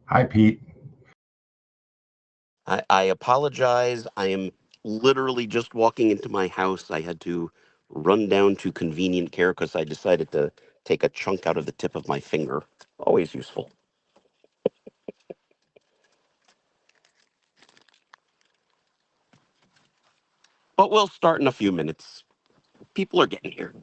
Hi, Pete. I apologize. I am literally just walking into my house. I had to run down to convenient care because I decided to take a chunk out of the tip of my finger. Always useful. But we'll start in a few minutes. People are getting here.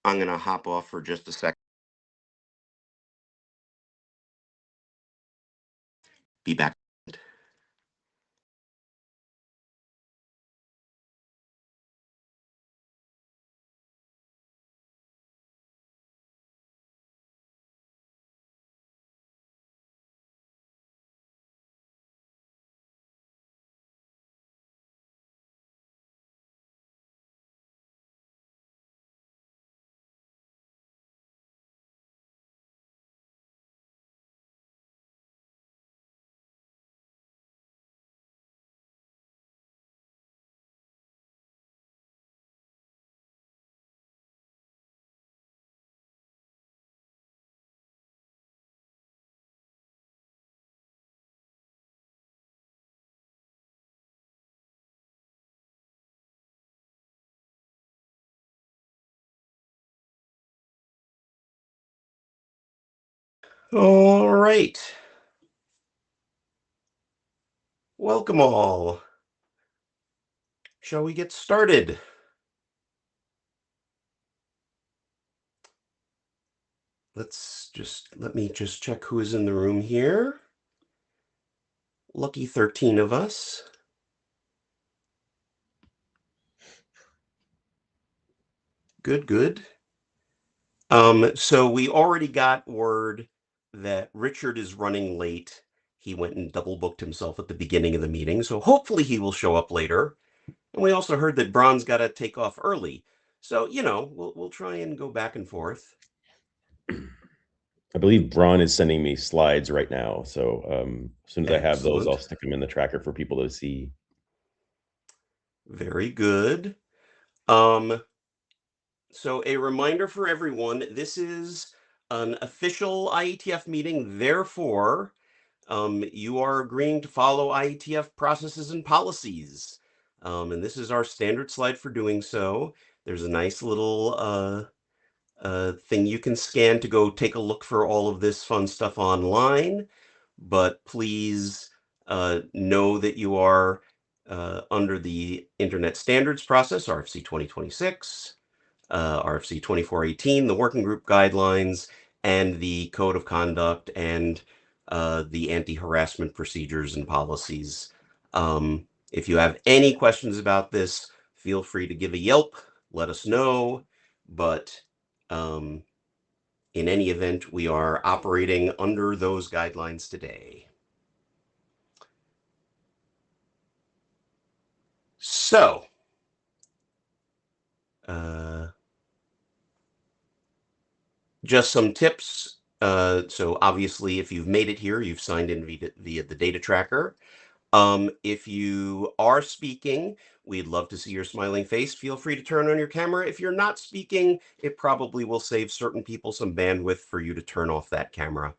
I'm going to hop off for just a second. Be back. All right. Welcome all. Shall we get started? Let me just check who is in the room here. Lucky 13 of us. Good. So we already got word that Richard is running late. He went and double booked himself at the beginning of the meeting, so hopefully he will show up later. And we also heard that Braun's got to take off early. So, we'll try and go back and forth. I believe Braun is sending me slides right now. So as soon as I have those, Excellent. I'll stick them in the tracker for people to see. Very good. So a reminder for everyone, this is an official IETF meeting. Therefore, you are agreeing to follow IETF processes and policies. And this is our standard slide for doing so. There's a nice little thing you can scan to go take a look for all of this fun stuff online. But please know that you are under the Internet Standards Process, RFC 2026, RFC 2418, the Working Group Guidelines, and the Code of Conduct and the anti-harassment procedures and policies. If you have any questions about this, feel free to give a yelp, let us know. But in any event, we are operating under those guidelines today. So, just some tips. So obviously, if you've made it here, you've signed in via the data tracker. If you are speaking, we'd love to see your smiling face. Feel free to turn on your camera. If you're not speaking, it probably will save certain people some bandwidth for you to turn off that camera.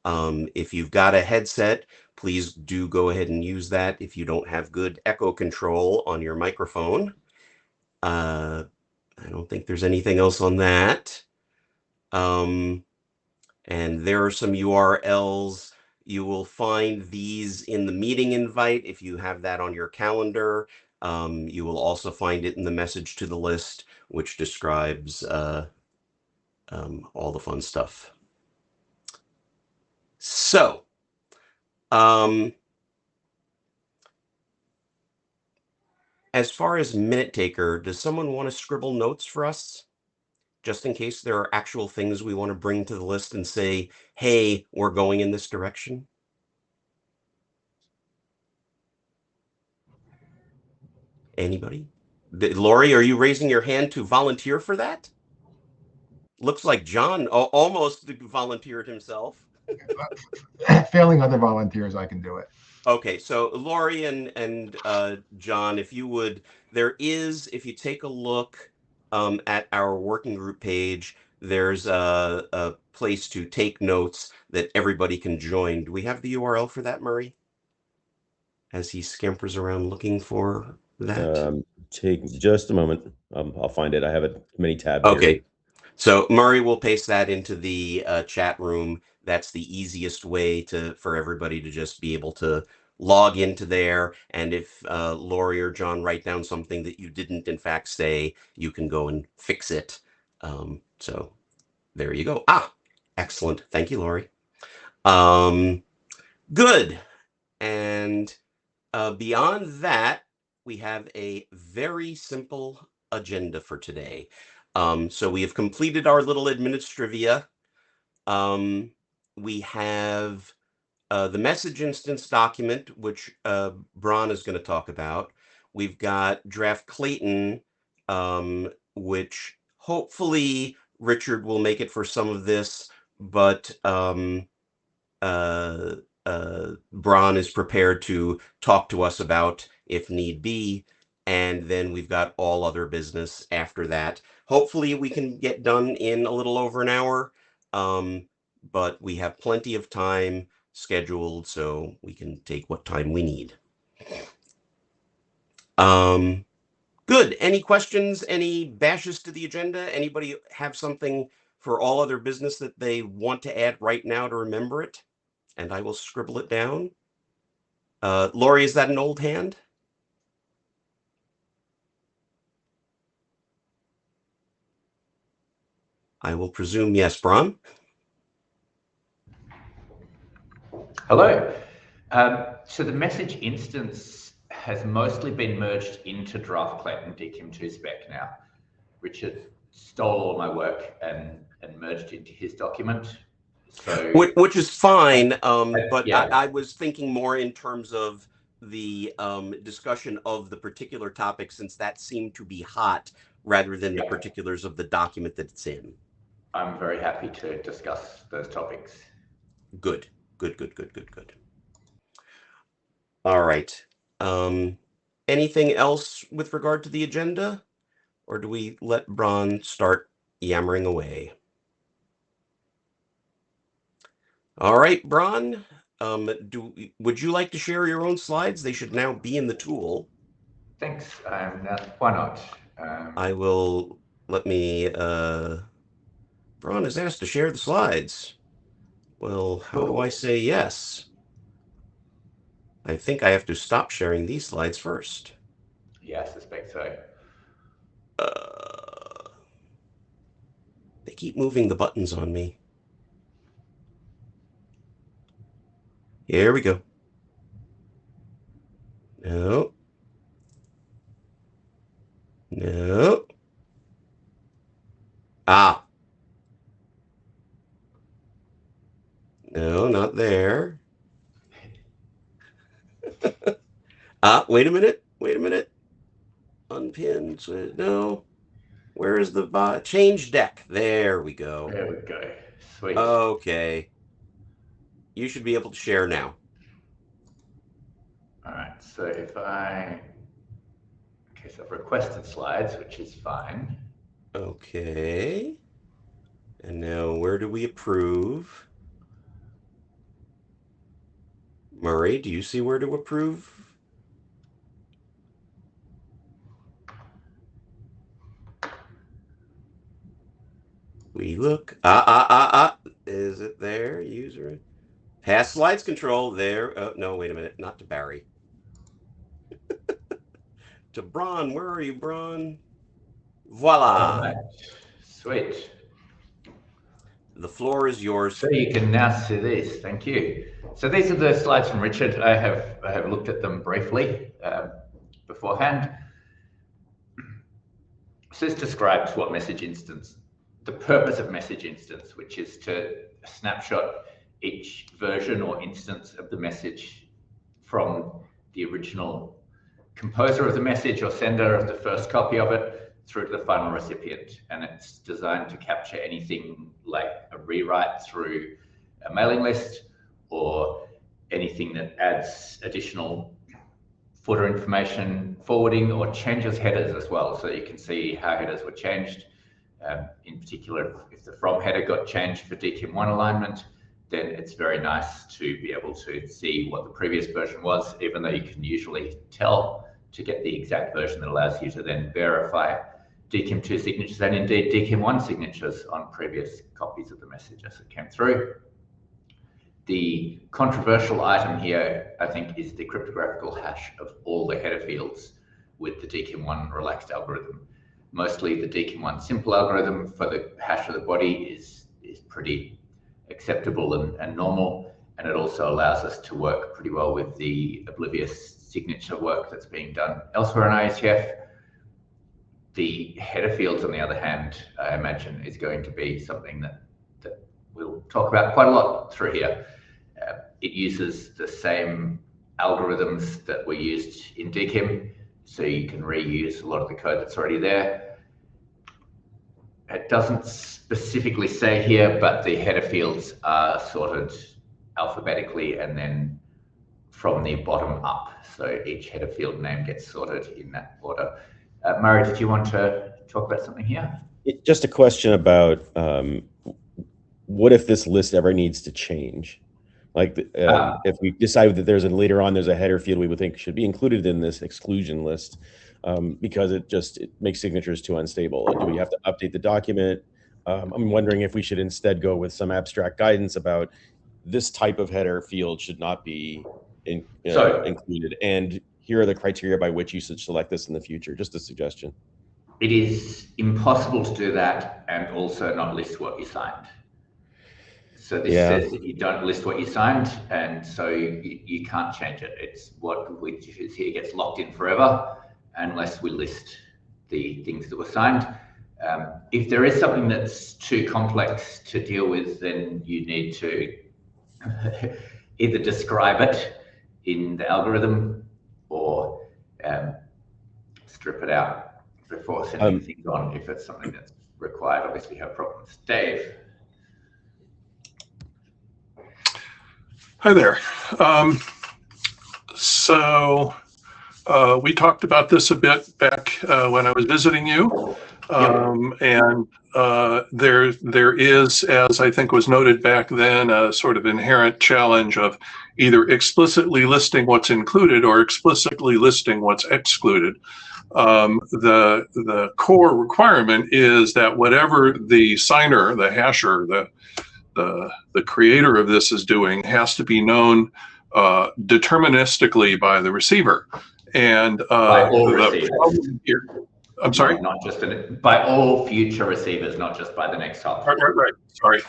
If you've got a headset, please do go ahead and use that if you don't have good echo control on your microphone. I don't think there's anything else on that. And there are some URLs. You will find these in the meeting invite if you have that on your calendar. You will also find it in the message to the list, which describes all the fun stuff. So, as far as minute taker, does someone want to scribble notes for us? Just in case there are actual things we want to bring to the list and say, hey, we're going in this direction? Anybody? Lori, are you raising your hand to volunteer for that? Looks like John almost volunteered himself. Failing other volunteers, I can do it. Okay, so Lori and John, if you would, there is, if you take a look at our working group page, there's a place to take notes that everybody can join. Do we have the URL for that, Murray? As he scampers around looking for that. Take just a moment. I'll find it. I have it many tabs Okay. here. So Murray will paste that into the chat room. That's the easiest way for everybody to just be able to log into there. And if Lori or John write down something that you didn't in fact say, you can go and fix it. So there you go. Excellent. Thank you, Lori. Good. And beyond that, we have a very simple agenda for today. So we have completed our little administrivia. We have the message instance document, which Bron is going to talk about. We've got draft Clayton, which hopefully Richard will make it for some of this, but Bron is prepared to talk to us about if need be. And then we've got all other business after that. Hopefully we can get done in a little over an hour, but we have plenty of time scheduled, so we can take what time we need. Good. Any questions? Any bashes to the agenda? Anybody have something for all other business that they want to add right now to remember it? And I will scribble it down. Lori, is that an old hand? I will presume yes. Bron? Hello. So the message instance has mostly been merged into draft Clayton DKIM 2 spec now. Richard stole all my work and merged into his document. So which is fine, but yeah. I was thinking more in terms of the discussion of the particular topic, since that seemed to be hot rather than the particulars of the document that it's in. I'm very happy to discuss those topics. Good. All right. Anything else with regard to the agenda, or do we let Bron start yammering away? All right, Bron. Would you like to share your own slides? They should now be in the tool. Thanks. Why not? I will. Let me. Bron is asked to share the slides. Well, how do I say yes? I think I have to stop sharing these slides first. Yeah, I suspect so. They keep moving the buttons on me. Here we go. No. No, not there. Wait a minute. Unpinned. No. Where is the change deck? There we go. There we go. Sweet. Okay. You should be able to share now. All right, so if I, okay, so I've requested slides, which is fine. Okay. And now where do we approve? Murray, do you see where to approve? We look. Is it there? User. Pass slides control there. Oh, no, wait a minute. Not to Barry. To Braun. Where are you, Braun? Voila. All right. Sweet. The floor is yours. So you can now see these. Thank you. So these are the slides from Richard. I have looked at them briefly beforehand. So this describes what message instance, the purpose of message instance, which is to snapshot each version or instance of the message from the original composer of the message or sender of the first copy of it through to the final recipient. And it's designed to capture anything like a rewrite through a mailing list or anything that adds additional footer information, forwarding, or changes headers as well. So you can see how headers were changed. In particular, if the from header got changed for DKIM1 alignment, then it's very nice to be able to see what the previous version was, even though you can usually tell to get the exact version that allows you to then verify DKIM2 signatures and indeed DKIM1 signatures on previous copies of the message as it came through. The controversial item here, I think, is the cryptographical hash of all the header fields with the DKIM1 relaxed algorithm. Mostly the DKIM1 simple algorithm for the hash of the body is pretty acceptable and normal, and it also allows us to work pretty well with the oblivious signature work that's being done elsewhere in IETF. The header fields, on the other hand, I imagine is going to be something that we'll talk about quite a lot through here. It uses the same algorithms that were used in DKIM, so you can reuse a lot of the code that's already there. It doesn't specifically say here, but the header fields are sorted alphabetically and then from the bottom up. So each header field name gets sorted in that order. Murray, did you want to talk about something here? Just a question about what if this list ever needs to change? Like if we decide that later on there's a header field we would think should be included in this exclusion list because it makes signatures too unstable. Do we have to update the document? I'm wondering if we should instead go with some abstract guidance about this type of header field should not be included. And here are the criteria by which you should select this in the future. Just a suggestion. It is impossible to do that and also not list what you signed. So this says that you don't list what you signed, and so you can't change it. It's what we choose here gets locked in forever unless we list the things that were signed. If there is something that's too complex to deal with, then you need to either describe it in the algorithm or strip it out before sending things on if it's something that's required. Obviously, you have problems. Dave. Hi there. We talked about this a bit back when I was visiting you. And there is, as I think was noted back then, a sort of inherent challenge of either explicitly listing what's included or explicitly listing what's excluded. The core requirement is that whatever the signer, the hasher, the creator of this is doing has to be known deterministically by the receiver. And by all receivers. I'm sorry? Not just by all future receivers, not just by the next hop. Right. Sorry.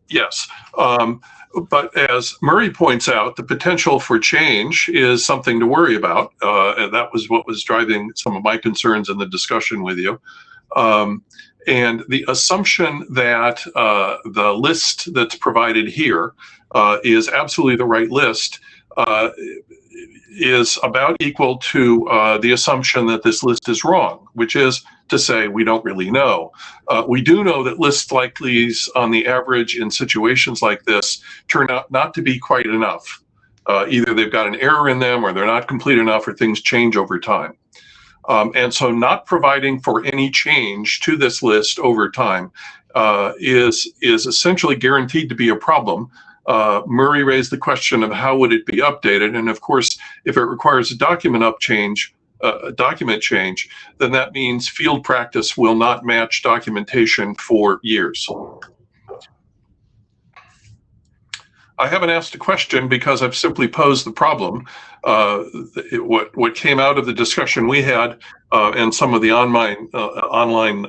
Yes. But as Murray points out, the potential for change is something to worry about. And that was what was driving some of my concerns in the discussion with you. And the assumption that the list that's provided here is absolutely the right list is about equal to the assumption that this list is wrong, which is to say we don't really know. We do know that lists like these, on the average, in situations like this, turn out not to be quite enough. Either they've got an error in them, or they're not complete enough, or things change over time. And so not providing for any change to this list over time is essentially guaranteed to be a problem. Murray raised the question of how would it be updated, and of course, if it requires a document change, then that means field practice will not match documentation for years. I haven't asked a question because I've simply posed the problem. What came out of the discussion we had and some of the online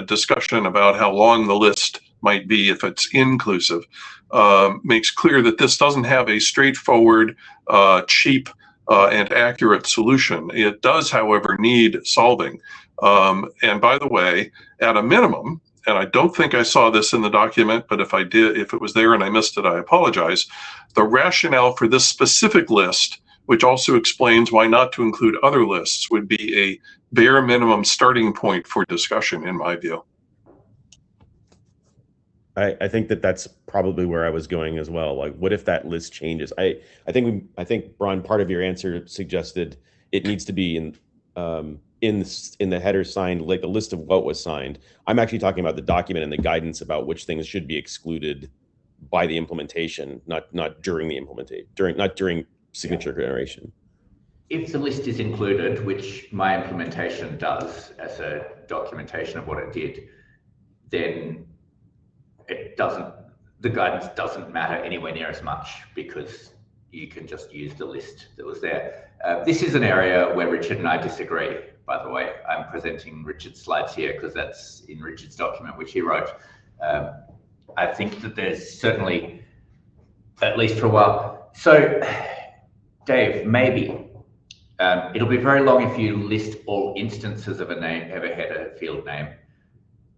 discussion about how long the list might be if it's inclusive makes clear that this doesn't have a straightforward, cheap, and accurate solution. It does, however, need solving. And by the way, at a minimum, and I don't think I saw this in the document, but if I did, if it was there and I missed it, I apologize. The rationale for this specific list, which also explains why not to include other lists, would be a bare minimum starting point for discussion, in my view. I think that's probably where I was going as well. Like, what if that list changes? I think Brian, part of your answer suggested it needs to be in the header signed, like the list of what was signed. I'm actually talking about the document and the guidance about which things should be excluded by the implementation, not during the implementation, not during signature generation. If the list is included, which my implementation does as a documentation of what it did, then the guidance doesn't matter anywhere near as much, because you can just use the list that was there. This is an area where Richard and I disagree, by the way. I'm presenting Richard's slides here because that's in Richard's document, which he wrote. I think that there's certainly, at least for a while. So, Dave, maybe it'll be very long if you list all instances of a name, of a header field name,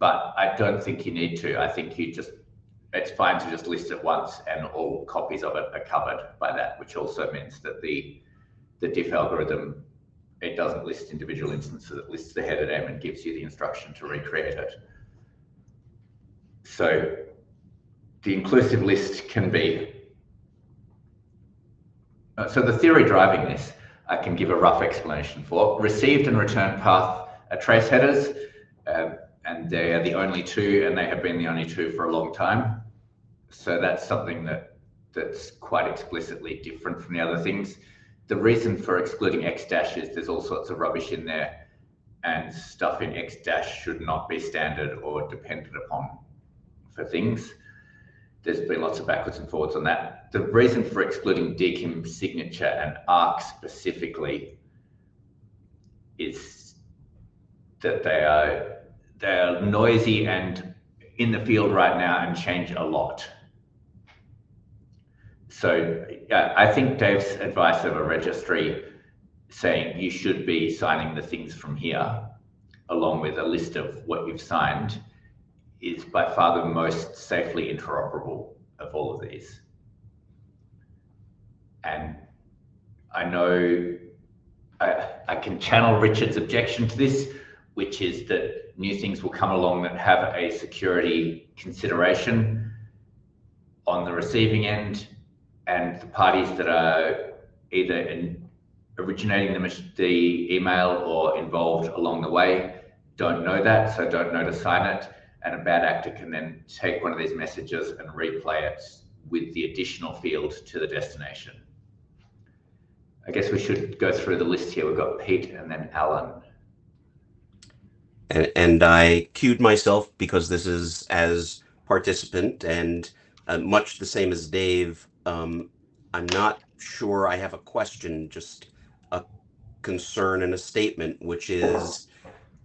but I don't think you need to. I think it's fine to just list it once and all copies of it are covered by that, which also means that the diff algorithm, it doesn't list individual instances, it lists the header name and gives you the instruction to recreate it. So the inclusive list can be, so the theory driving this, I can give a rough explanation for. Received and return path are trace headers, and they are the only two, and they have been the only two for a long time. So that's something that's quite explicitly different from the other things. The reason for excluding X dash is there's all sorts of rubbish in there, and stuff in X dash should not be standard or dependent upon for things. There's been lots of backwards and forwards on that. The reason for excluding DKIM signature and ARC specifically is that they are noisy and in the field right now and change a lot. So I think Dave's advice of a registry saying you should be signing the things from here, along with a list of what you've signed, is by far the most safely interoperable of all of these. And I know I can channel Richard's objection to this, which is that new things will come along that have a security consideration on the receiving end, and the parties that are either originating the email or involved along the way don't know that, so don't know to sign it, and a bad actor can then take one of these messages and replay it with the additional field to the destination. I guess we should go through the list here. We've got Pete and then Alan. And I queued myself because this is as participant, and much the same as Dave. I'm not sure I have a question, just a concern and a statement, which is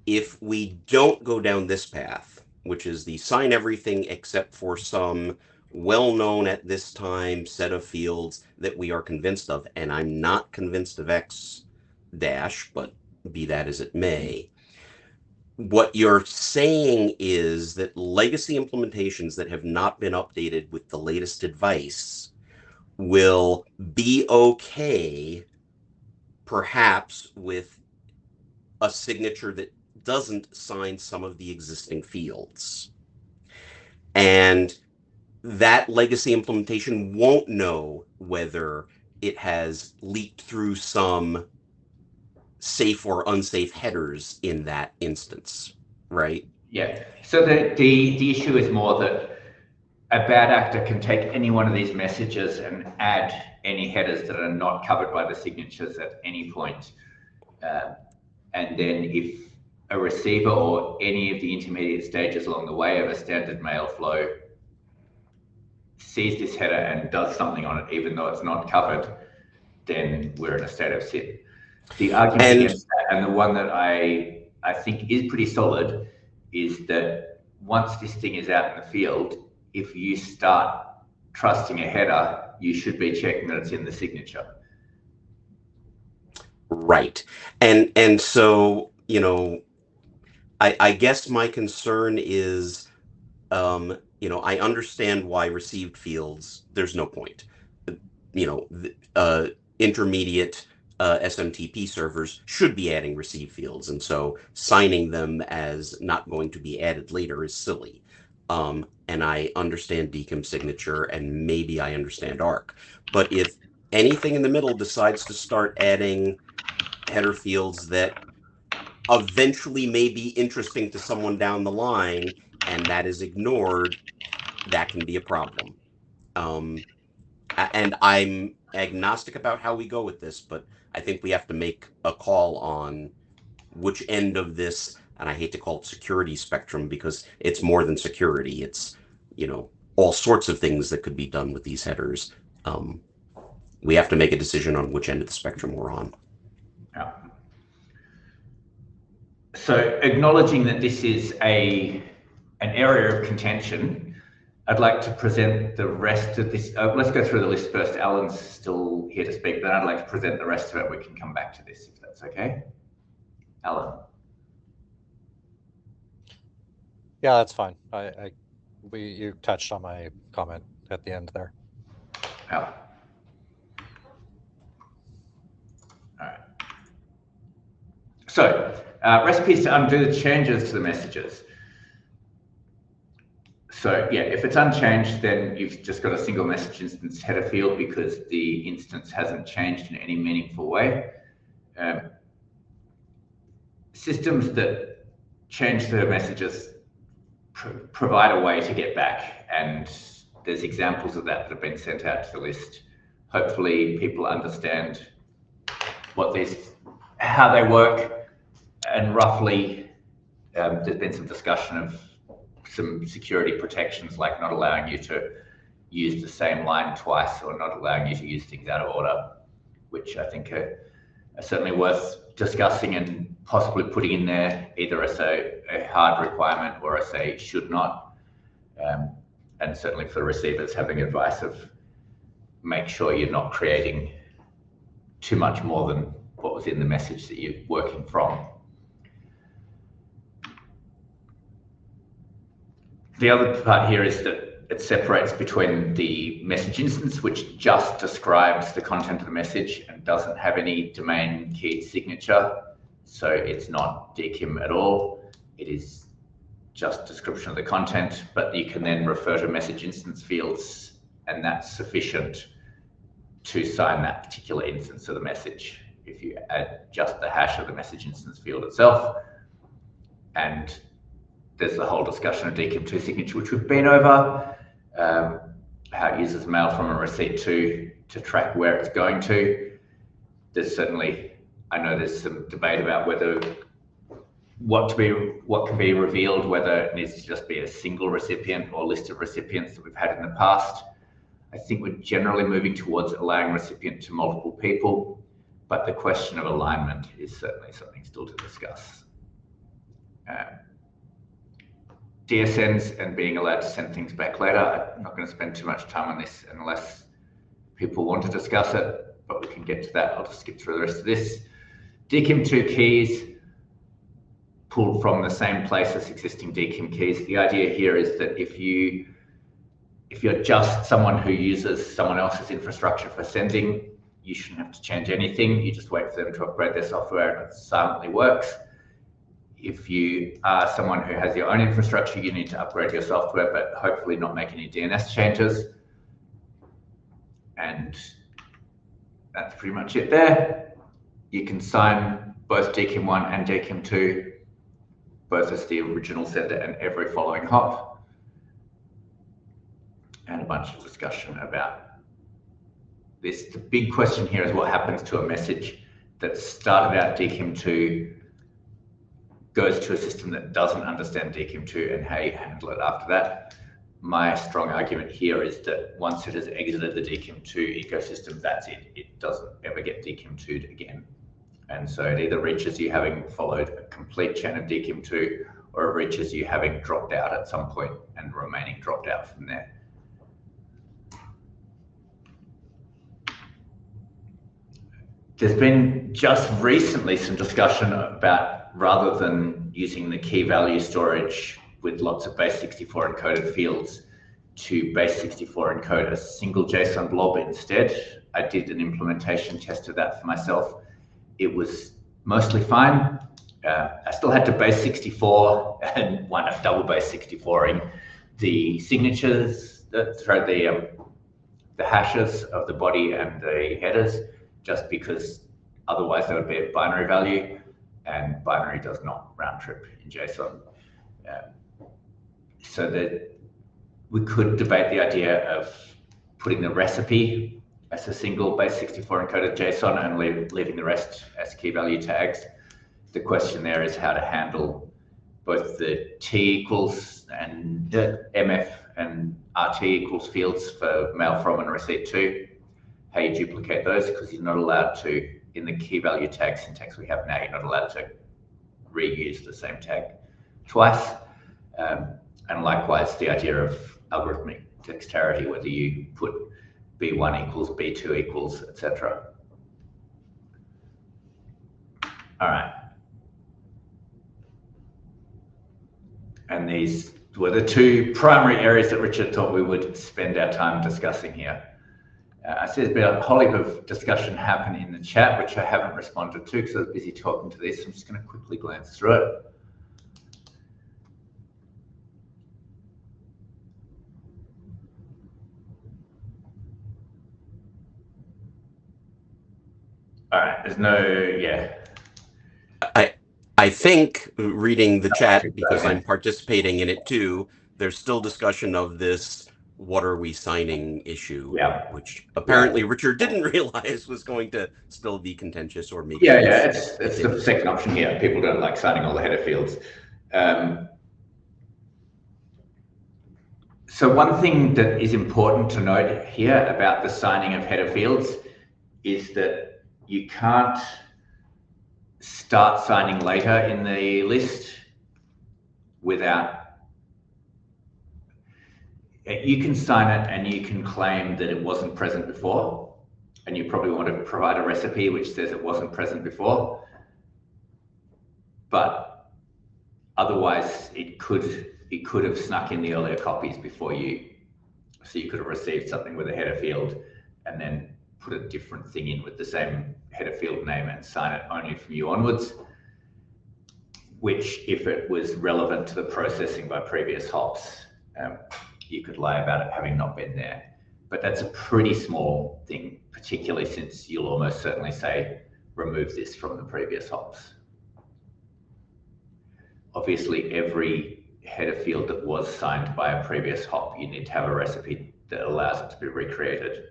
if we don't go down this path, which is the sign everything except for some well-known at this time set of fields that we are convinced of, and I'm not convinced of X dash, but be that as it may. What you're saying is that legacy implementations that have not been updated with the latest advice will be okay, perhaps with a signature that doesn't sign some of the existing fields. And that legacy implementation won't know whether it has leaked through some safe or unsafe headers in that instance, right? Yeah. So the issue is more that a bad actor can take any one of these messages and add any headers that are not covered by the signatures at any point. And then if a receiver or any of the intermediate stages along the way of a standard mail flow sees this header and does something on it, even though it's not covered, then we're in a state of sin. The argument against that, and the one that I think is pretty solid, is that once this thing is out in the field, if you start trusting a header, you should be checking that it's in the signature. Right. And so, you know, I guess my concern is, you know, I understand why received fields, there's no point. You know, intermediate SMTP servers should be adding receive fields, and so signing them as not going to be added later is silly. And I understand DKIM signature, and maybe I understand ARC. But if anything in the middle decides to start adding header fields that eventually may be interesting to someone down the line, and that is ignored, that can be a problem. And I'm agnostic about how we go with this, but I think we have to make a call on which end of this, and I hate to call it security spectrum because it's more than security. It's, you know, all sorts of things that could be done with these headers. We have to make a decision on which end of the spectrum we're on. Yeah. So acknowledging that this is an area of contention, I'd like to present the rest of this. Let's go through the list first. Alan's still here to speak, then I'd like to present the rest of it. We can come back to this if that's okay. Alan. Yeah, that's fine. You touched on my comment at the end there. Yeah. All right. So recipes to undo the changes to the messages. So yeah, if it's unchanged, then you've just got a single message instance header field because the instance hasn't changed in any meaningful way. Systems that change the messages provide a way to get back, and there's examples of that have been sent out to the list. Hopefully people understand how they work, and roughly there's been some discussion of some security protections, like not allowing you to use the same line twice or not allowing you to use things out of order, which I think are certainly worth discussing and possibly putting in there either as a hard requirement or as a should not. And certainly for receivers, having advice of make sure you're not creating too much more than what was in the message that you're working from. The other part here is that it separates between the message instance, which just describes the content of the message and doesn't have any domain key signature. So it's not DKIM at all. It is just description of the content, but you can then refer to message instance fields, and that's sufficient to sign that particular instance of the message if you add just the hash of the message instance field itself. And there's the whole discussion of DKIM2 signature, which we've been over, how it uses mail from a receipt to track where it's going to. There's certainly, I know there's some debate about whether what can be revealed, whether it needs to just be a single recipient or list of recipients that we've had in the past. I think we're generally moving towards allowing recipient to multiple people, but the question of alignment is certainly something still to discuss. DSNs and being allowed to send things back later. I'm not going to spend too much time on this unless people want to discuss it, but we can get to that. I'll just skip through the rest of this. DKIM2 keys pulled from the same place as existing DKIM keys. The idea here is that if you're just someone who uses someone else's infrastructure for sending, you shouldn't have to change anything. You just wait for them to upgrade their software and it silently works. if you are someone who has your own infrastructure, you need to upgrade your software, but hopefully not make any DNS changes. And that's pretty much it there. You can sign both DKIM 1 and DKIM 2, both as the original sender and every following hop. And a bunch of discussion about this. The big question here is what happens to a message that started out DKIM 2, goes to a system that doesn't understand DKIM 2, and how you handle it after that. My strong argument here is that once it has exited the DKIM 2 ecosystem, that's it. It doesn't ever get DKIM 2'd again. And so it either reaches you having followed a complete chain of DKIM 2, or it reaches you having dropped out at some point and remaining dropped out from there. There's been just recently some discussion about, rather than using the key value storage with lots of base 64 encoded fields, to base 64 encode a single JSON blob instead. I did an implementation test of that for myself. It was mostly fine. I still had to base 64 and wind up double base 64ing the signatures, the hashes of the body and the headers, just because otherwise there would be a binary value, and binary does not round trip in JSON. So that we could debate the idea of putting the recipe as a single base 64 encoded JSON and leaving the rest as key value tags. The question there is how to handle both the T equals and MF and RT equals fields for mail from and receipt to. How you duplicate those, because you're not allowed to, in the key value tag syntax we have now, you're not allowed to reuse the same tag twice. And likewise, the idea of algorithmic dexterity, whether you put B1 equals B2 equals, etc. All right. And these were the two primary areas that Richard thought we would spend our time discussing here. I see there's been a whole heap of discussion happen in the chat, which I haven't responded to because I was busy talking to this. I'm just going to quickly glance through it. All right, there's no, yeah. I think, reading the chat, because I'm participating in it too, there's still discussion of this what are we signing issue, which apparently Richard didn't realize was going to still be contentious, or maybe it's the second option here. People don't like signing all the header fields. So one thing that is important to note here about the signing of header fields is that you can't start signing later in the list without, you can sign it and you can claim that it wasn't present before, and you probably want to provide a recipe which says it wasn't present before, but otherwise it could have snuck in the earlier copies before you, so you could have received something with a header field and then put a different thing in with the same header field name and sign it only from you onwards, which, if it was relevant to the processing by previous hops, you could lie about it having not been there. But that's a pretty small thing, particularly since you'll almost certainly say, remove this from the previous hops. Obviously, every header field that was signed by a previous hop, you need to have a recipe that allows it to be recreated.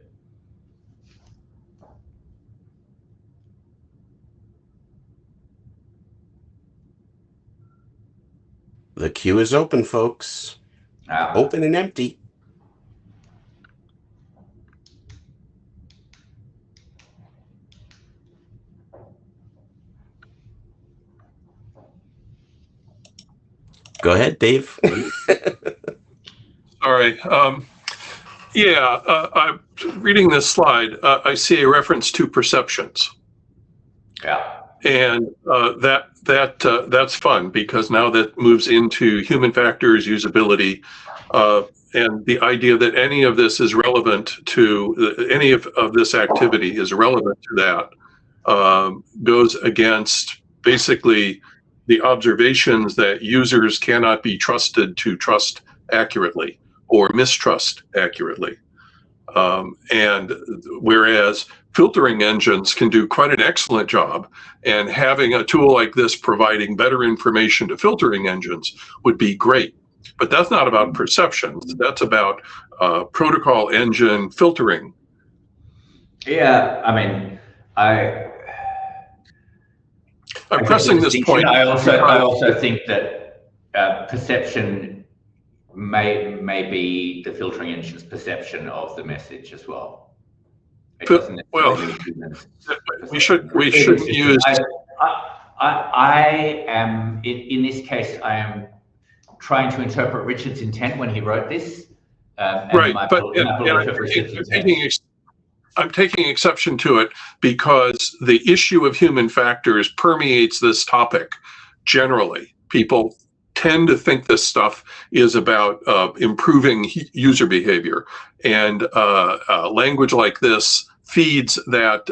The queue is open, folks. Open and empty. Go ahead, Dave. Sorry. I'm reading this slide. I see a reference to perceptions. Yeah. And that's fun, because now that moves into human factors, usability, and the idea that any of this is relevant to any of this activity is relevant to that goes against basically the observations that users cannot be trusted to trust accurately or mistrust accurately. And whereas filtering engines can do quite an excellent job, and having a tool like this providing better information to filtering engines would be great. But that's not about perceptions. That's about protocol engine filtering. Yeah, I mean, I'm pressing this point. I also think that perception may be the filtering engine's perception of the message as well. It doesn't we shouldn't use. I am in this case. I am trying to interpret Richard's intent when he wrote this. Right, I'm taking exception to it because the issue of human factors permeates this topic generally. People tend to think this stuff is about improving user behavior, and language like this feeds that,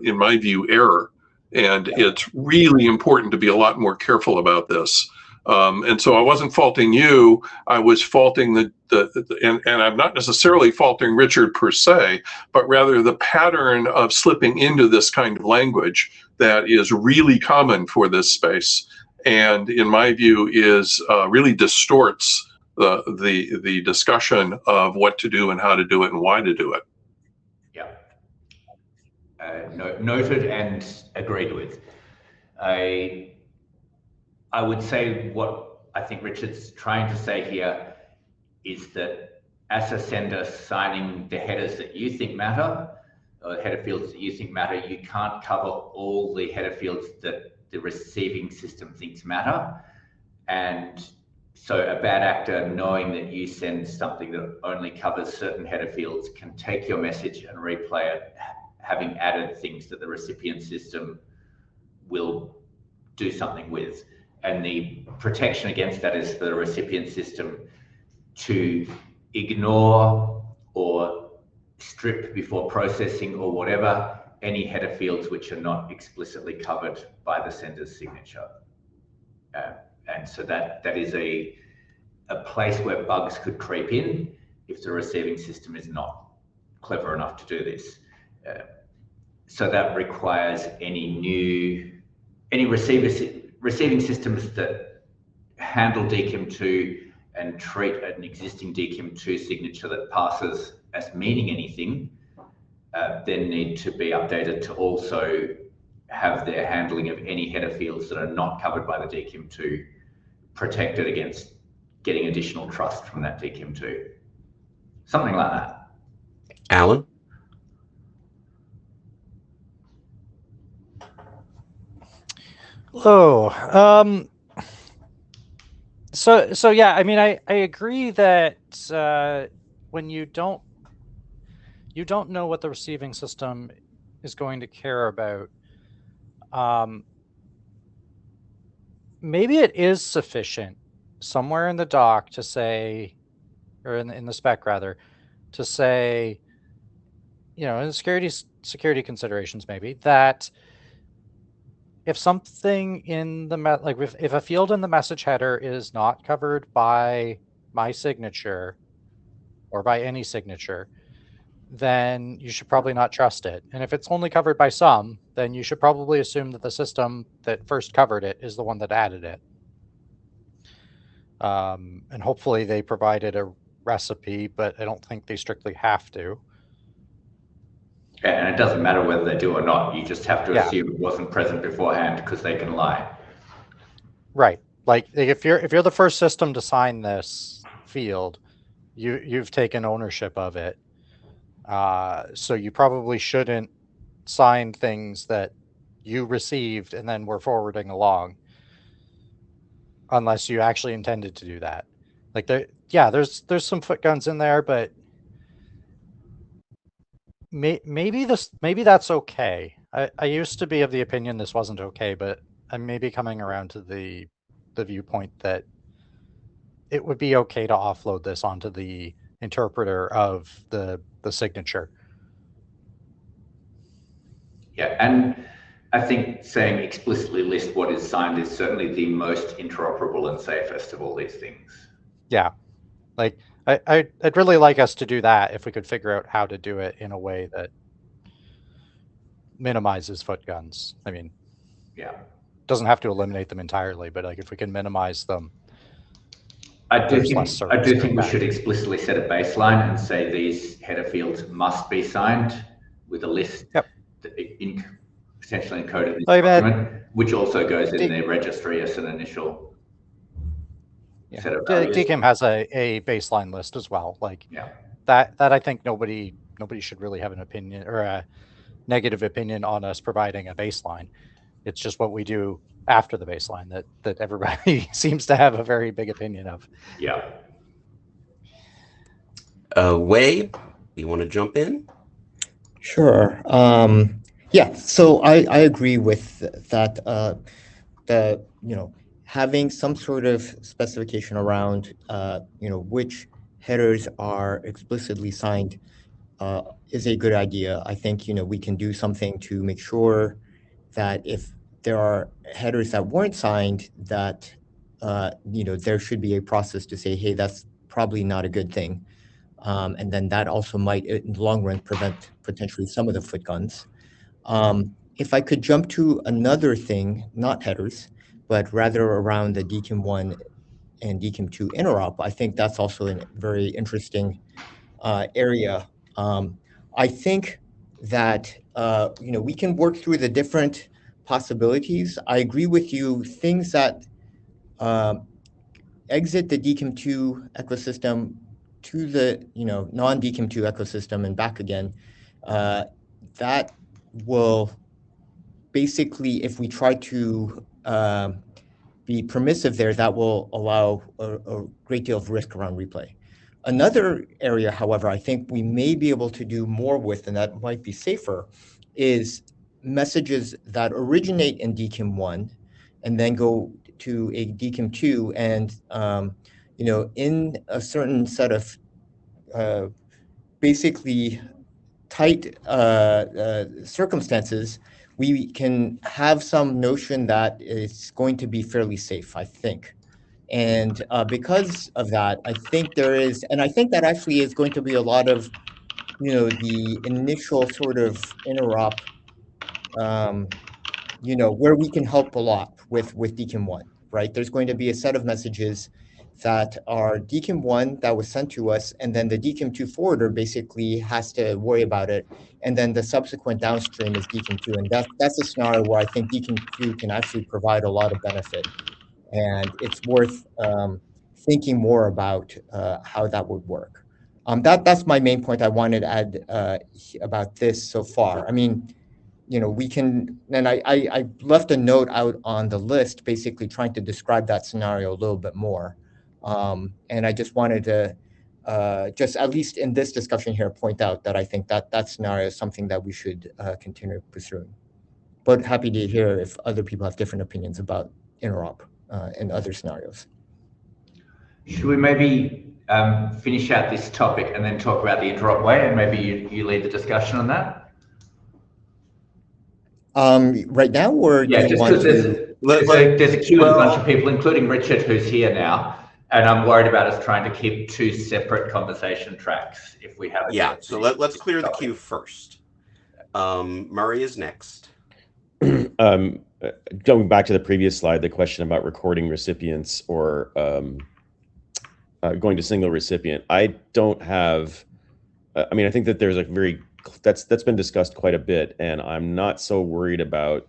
in my view, error. And it's really important to be a lot more careful about this. And so I wasn't faulting you. I was faulting and I'm not necessarily faulting Richard per se, but rather the pattern of slipping into this kind of language that is really common for this space. And in my view is really distorts the discussion of what to do and how to do it and why to do it. Yeah. Noted and agreed with. I would say what I think Richard's trying to say here is that as a sender signing the headers that you think matter, or the header fields that you think matter, you can't cover all the header fields that the receiving system thinks matter. And so a bad actor, knowing that you send something that only covers certain header fields, can take your message and replay it, having added things that the recipient system will do something with. And the protection against that is for the recipient system to ignore or strip before processing or whatever any header fields which are not explicitly covered by the sender's signature. And so that is a place where bugs could creep in if the receiving system is not clever enough to do this. So that requires any receiving systems that handle DKIM2 and treat an existing DKIM2 signature that passes as meaning anything, then need to be updated to also have their handling of any header fields that are not covered by the DKIM2 protected against getting additional trust from that DKIM2. Something like that. Alan? Hello. So yeah, I mean, I agree that when you don't know what the receiving system is going to care about, maybe it is sufficient somewhere in the doc to say, or in the spec rather, to say, in the security considerations, maybe that if something in the if a field in the message header is not covered by my signature or by any signature, then you should probably not trust it. And if it's only covered by some, then you should probably assume that the system that first covered it is the one that added it. And hopefully they provided a recipe, but I don't think they strictly have to. And it doesn't matter whether they do or not. You just have to assume it wasn't present beforehand because they can lie. Right. Like if you're the first system to sign this field, you've taken ownership of it. So you probably shouldn't sign things that you received and then were forwarding along, unless you actually intended to do that. Like there's some foot guns in there, but maybe that's okay. I used to be of the opinion this wasn't okay, but I'm maybe coming around to the viewpoint that it would be okay to offload this onto the interpreter of the signature. Yeah, and I think saying explicitly list what is signed is certainly the most interoperable and safest of all these things. Yeah, like I'd really like us to do that if we could figure out how to do it in a way that minimizes foot guns. I mean, yeah, doesn't have to eliminate them entirely, but like if we can minimize them, I do there's less think service we should explicitly set a baseline and say these header fields must be signed with a list potentially encoded in this document, which also goes in the registry as an initial set of values. DKIM has a baseline list as well. Like that I think nobody should really have an opinion or a negative opinion on us providing a baseline. It's just what we do after the baseline that everybody seems to have a very big opinion of. Yeah. Wei, you want to jump in? Sure. Yeah, so I agree with that. Having some sort of specification around which headers are explicitly signed is a good idea. I think we can do something to make sure that if there are headers that weren't signed, that there should be a process to say, hey, that's probably not a good thing. And then that also might, in the long run, prevent potentially some of the foot guns. If I could jump to another thing, not headers, but rather around the DKIM 1 and DKIM 2 interop, I think that's also a very interesting area. I think that we can work through the different possibilities. I agree with you. Things that exit the DKIM 2 ecosystem to the non-DKIM 2 ecosystem and back again, that will basically, if we try to be permissive there, that will allow a great deal of risk around replay. Another area, however, I think we may be able to do more with, and that might be safer, is messages that originate in DKIM 1 and then go to a DKIM 2 and in a certain set of basically tight circumstances, we can have some notion that it's going to be fairly safe, I think. And because of that, I think there is, and I think that actually is going to be a lot of, the initial sort of interop, where we can help a lot with DKIM 1, right? There's going to be a set of messages that are DKIM 1 that was sent to us, and then the DKIM 2 forwarder basically has to worry about it, and then the subsequent downstream is DKIM 2, and that's a scenario where I think DKIM 2 can actually provide a lot of benefit, and it's worth thinking more about how that would work. That's my main point I wanted to add about this so far. I mean, we can, and I left a note out on the list basically trying to describe that scenario a little bit more. And I just wanted to just at least in this discussion here, point out that I think that scenario is something that we should continue pursuing. But happy to hear if other people have different opinions about interop and other scenarios. Should we maybe finish out this topic and then talk about the interop way, and maybe you lead the discussion on that? Right now, or yeah, just because there's a queue with a bunch of people, including Richard, who's here now, and I'm worried about us trying to keep two separate conversation tracks if we have. So let's clear the queue first. Murray is next. Going back to the previous slide, the question about recording recipients or going to single recipient. I don't have. I mean, I think that there's a very that's been discussed quite a bit, and I'm not so worried about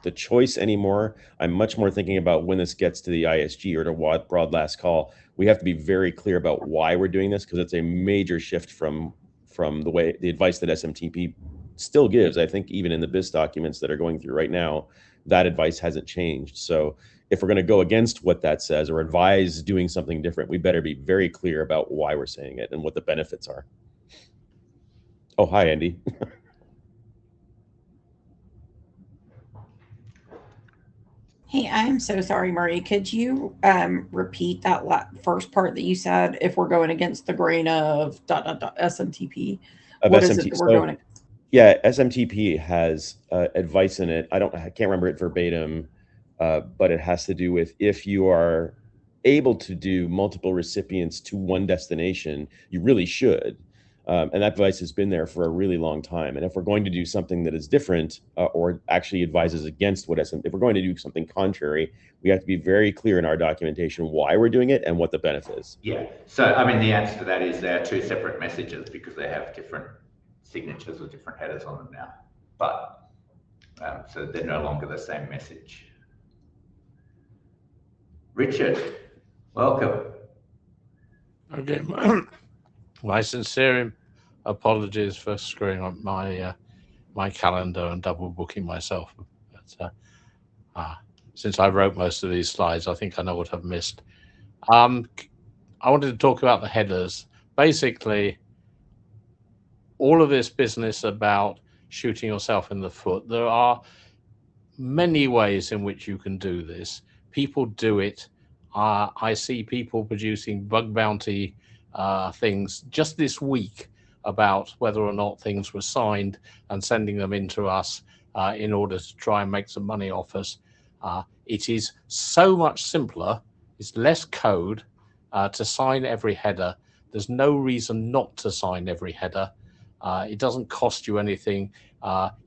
the choice anymore. I'm much more thinking about when this gets to the ISG or to broad last call. We have to be very clear about why we're doing this, because it's a major shift from the advice that SMTP still gives. I think even in the BIS documents that are going through right now, that advice hasn't changed. So if we're going to go against what that says or advise doing something different, we better be very clear about why we're saying it and what the benefits are. Oh, hi, Andy. Hey, I'm so sorry, Murray. Could you repeat that first part that you said? If we're going against the grain of ... SMTP, Of what SMT, is it that we're going against? Yeah, SMTP has advice in it. I can't remember it verbatim, but it has to do with if you are able to do multiple recipients to one destination, you really should. And that advice has been there for a really long time. And if we're going to do something that is different or actually advises against what if we're going to do something contrary, we have to be very clear in our documentation why we're doing it and what the benefit is. Yeah. So, I mean, the answer to that is they are two separate messages because they have different signatures or different headers on them now. But, so they're no longer the same message. Richard, welcome. Okay, my sincere apologies for screwing up my my calendar and double booking myself. But, since I wrote most of these slides, I think I know what I've missed. I wanted to talk about the headers. Basically, all of this business about shooting yourself in the foot, there are many ways in which you can do this. People do it. I see people producing bug bounty things just this week about whether or not things were signed and sending them in to us in order to try and make some money off us. It is so much simpler. It's less code to sign every header. There's no reason not to sign every header. It doesn't cost you anything.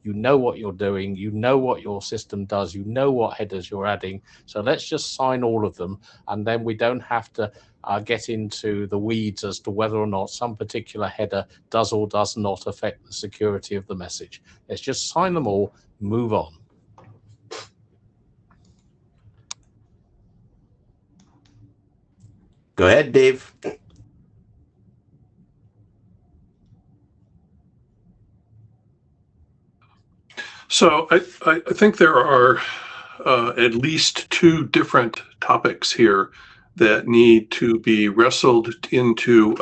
You know what you're doing. You know what your system does. You know what headers you're adding. So let's just sign all of them. And then we don't have to get into the weeds as to whether or not some particular header does or does not affect the security of the message. Let's just sign them all, move on. Go ahead, Dave. So I think there are at least two different topics here that need to be wrestled into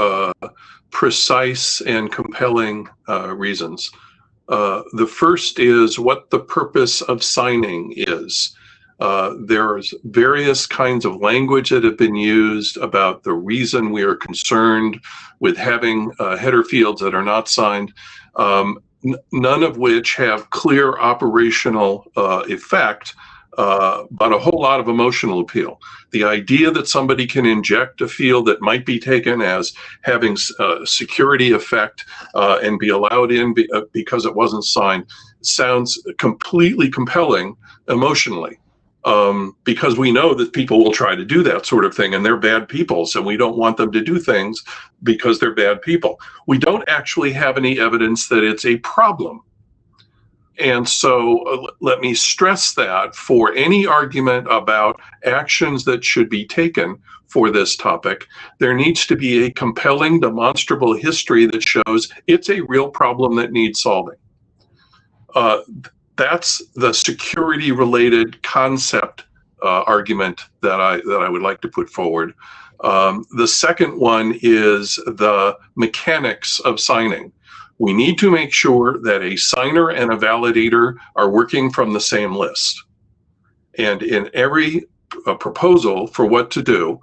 precise and compelling reasons. The first is what the purpose of signing is. There's various kinds of language that have been used about the reason we are concerned with having header fields that are not signed. None of which have clear operational effect, but a whole lot of emotional appeal. The idea that somebody can inject a field that might be taken as having security effect and be allowed in because it wasn't signed sounds completely compelling emotionally. Because we know that people will try to do that sort of thing and they're bad people. So we don't want them to do things because they're bad people. We don't actually have any evidence that it's a problem. And so let me stress that for any argument about actions that should be taken for this topic, there needs to be a compelling, demonstrable history that shows it's a real problem that needs solving. That's the security-related concept argument that I would like to put forward. The second one is the mechanics of signing. We need to make sure that a signer and a validator are working from the same list. And in every proposal for what to do,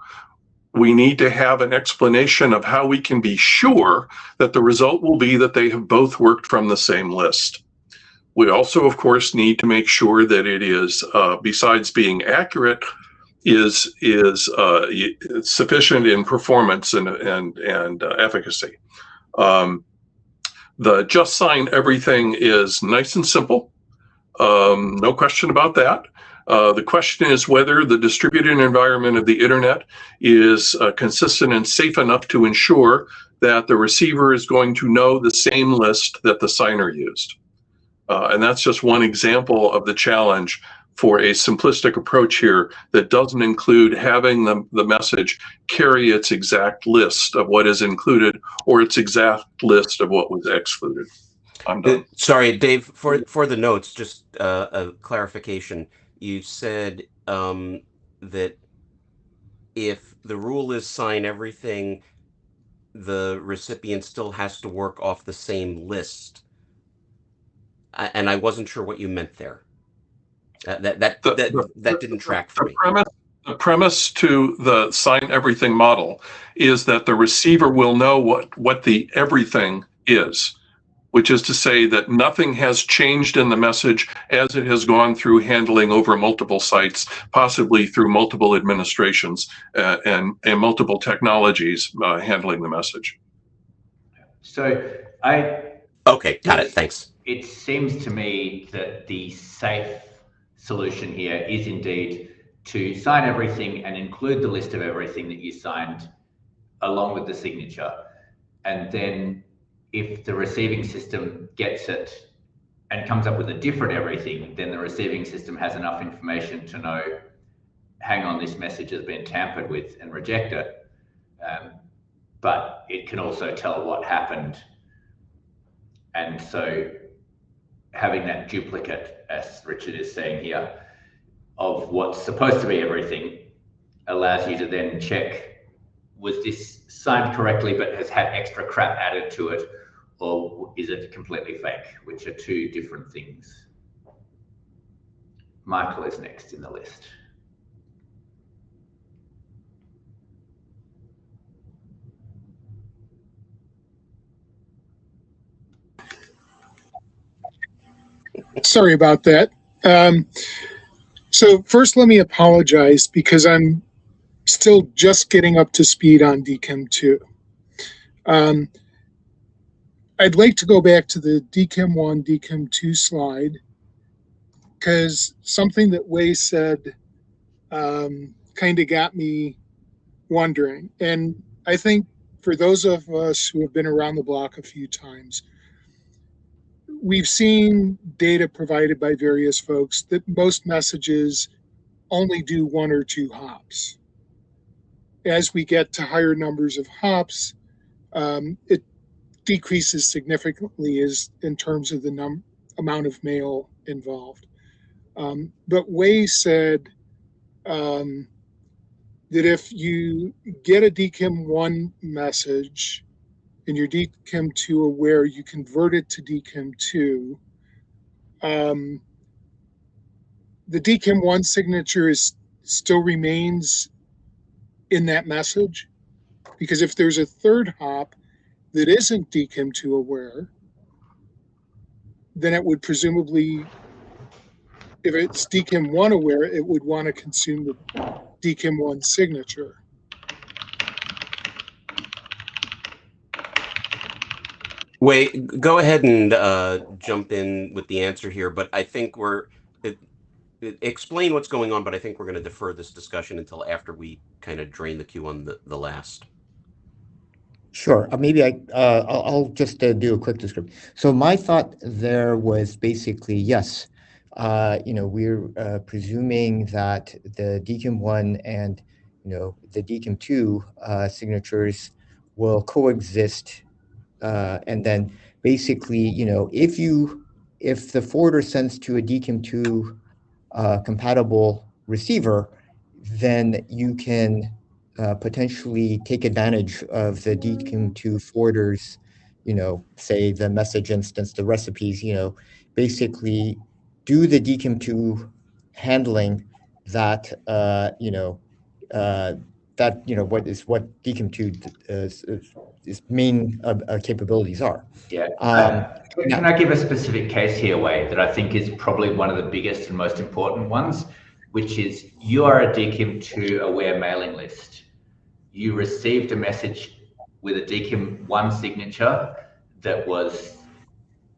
we need to have an explanation of how we can be sure that the result will be that they have both worked from the same list. We also, of course, need to make sure that it is, besides being accurate, is sufficient in performance and efficacy. The just sign everything is nice and simple. No question about that. The question is whether the distributed environment of the internet is consistent and safe enough to ensure that the receiver is going to know the same list that the signer used. And that's just one example of the challenge for a simplistic approach here that doesn't include having the message carry its exact list of what is included or its exact list of what was excluded. I'm done. Sorry, Dave, for the notes, just a clarification. You said that if the rule is sign everything, the recipient still has to work off the same list. And I wasn't sure what you meant there. That didn't track for me. The premise to the sign everything model is that the receiver will know what the everything is. which is to say that nothing has changed in the message as it has gone through handling over multiple sites, possibly through multiple administrations and multiple technologies handling the message. So Okay, got it. Thanks. it seems to me that the safe solution here is indeed to sign everything and include the list of everything that you signed along with the signature. And then if the receiving system gets it and comes up with a different everything, then the receiving system has enough information to know, hang on, this message has been tampered with, and reject it. But it can also tell what happened. And so having that duplicate, as Richard is saying here, of what's supposed to be everything allows you to then check, was this signed correctly but has had extra crap added to it, or is it completely fake, which are two different things. Michael is next in the list. Sorry about that. So first, let me apologize because I'm still just getting up to speed on DKIM 2. I'd like to go back to the DKIM 1, DKIM 2 slide, because something that Wei said kind of got me wondering. And I think for those of us who have been around the block a few times, we've seen data provided by various folks that most messages only do 1 or 2 hops. As we get to higher numbers of hops, it decreases significantly in terms of the amount of mail involved. But Wei said that if you get a DKIM 1 message and you're DKIM 2 aware, you convert it to DKIM 2. The DKIM 1 signature still remains in that message, because if there's a third hop that isn't DKIM 2 aware, then it would presumably, if it's DKIM 1 aware, it would want to consume the DKIM 1 signature. Wait, go ahead and jump in with the answer here, but I think explain what's going on, but I think we're going to defer this discussion until after we kind of drain the queue on the last. Sure. Maybe I'll just do a quick description. So my thought there was basically, yes, we're presuming that the DKIM 1 and the DKIM 2 signatures will coexist, and then basically, if the forwarder sends to a DKIM 2 compatible receiver, then you can potentially take advantage of the DKIM 2 forwarders, say the message instance, the recipes, basically do the DKIM 2 handling that, what DKIM 2's main capabilities are. Yeah. Can I give a specific case here, Wei, that I think is probably one of the biggest and most important ones, which is you are a DKIM 2 aware mailing list. You received a message with a DKIM 1 signature that was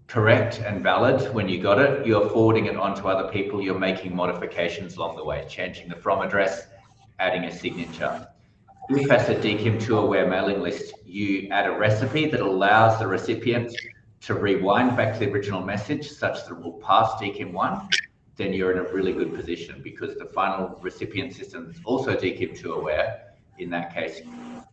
correct and valid when you got it. You're forwarding it on to other people. You're making modifications along the way, changing the from address, adding a signature. If as a DKIM 2 aware mailing list, you add a recipe that allows the recipient to rewind back to the original message such that it will pass DKIM 1, then you're in a really good position, because the final recipient system is also DKIM 2 aware, in that case,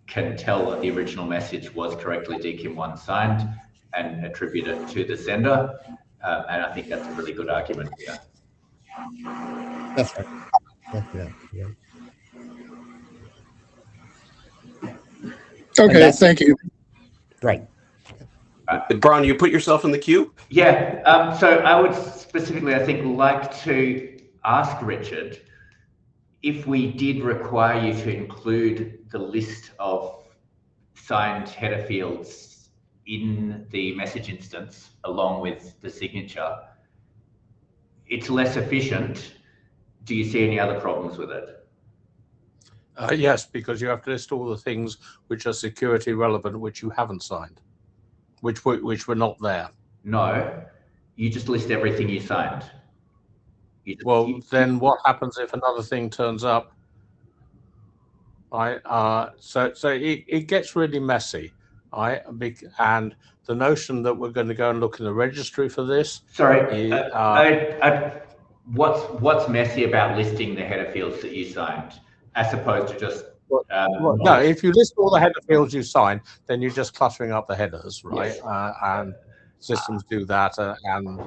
can tell that the original message was correctly DKIM 1 signed and attribute it to the sender. And I think that's a really good argument here. That's right. Yeah. Okay, thank you. Right. Brian, you put yourself in the queue? Yeah, so I would specifically, I think, like to ask Richard, if we did require you to include the list of signed header fields in the message instance along with the signature, it's less efficient. Do you see any other problems with it? Yes, because you have to list all the things which are security relevant, which you haven't signed, which were not there. No, you just list everything you signed. Then what happens if another thing turns up? Right, so it gets really messy, right? And the notion that we're going to go and look in the registry for this. Sorry, what's messy about listing the header fields that you signed, as opposed to just? No, if you list all the header fields you sign, then you're just cluttering up the headers, right? Yes. And systems do that, and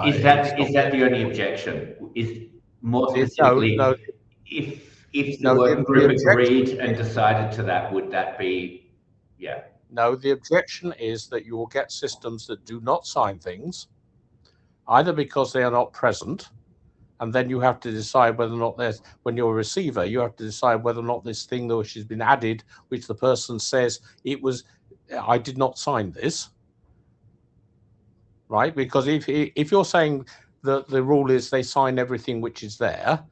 is that the only objection? Is more specifically, no. If the work group agreed and decided to that, would that be, yeah? No, the objection is that you will get systems that do not sign things, either because they are not present, and then you have to decide whether or not there's, when you're a receiver, you have to decide whether or not this thing which has been added, which the person says it was, I did not sign this, right? Because if you're saying that the rule is they sign everything which is there,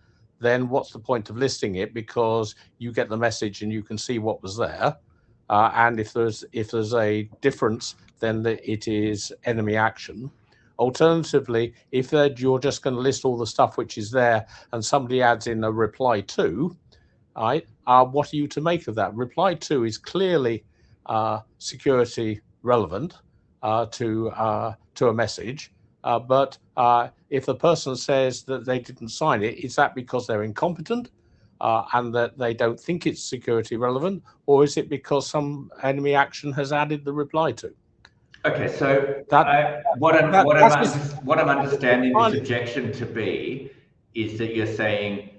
then what's the point of listing it? Because you get the message and you can see what was there. And if there's a difference, then it is enemy action. Alternatively, if you're just going to list all the stuff which is there and somebody adds in a reply to, right, what are you to make of that? Reply to is clearly security relevant to a message. But if the person says that they didn't sign it, is that because they're incompetent and that they don't think it's security relevant, or is it because some enemy action has added the reply to? Okay, so what I'm understanding this objection to be is that you're saying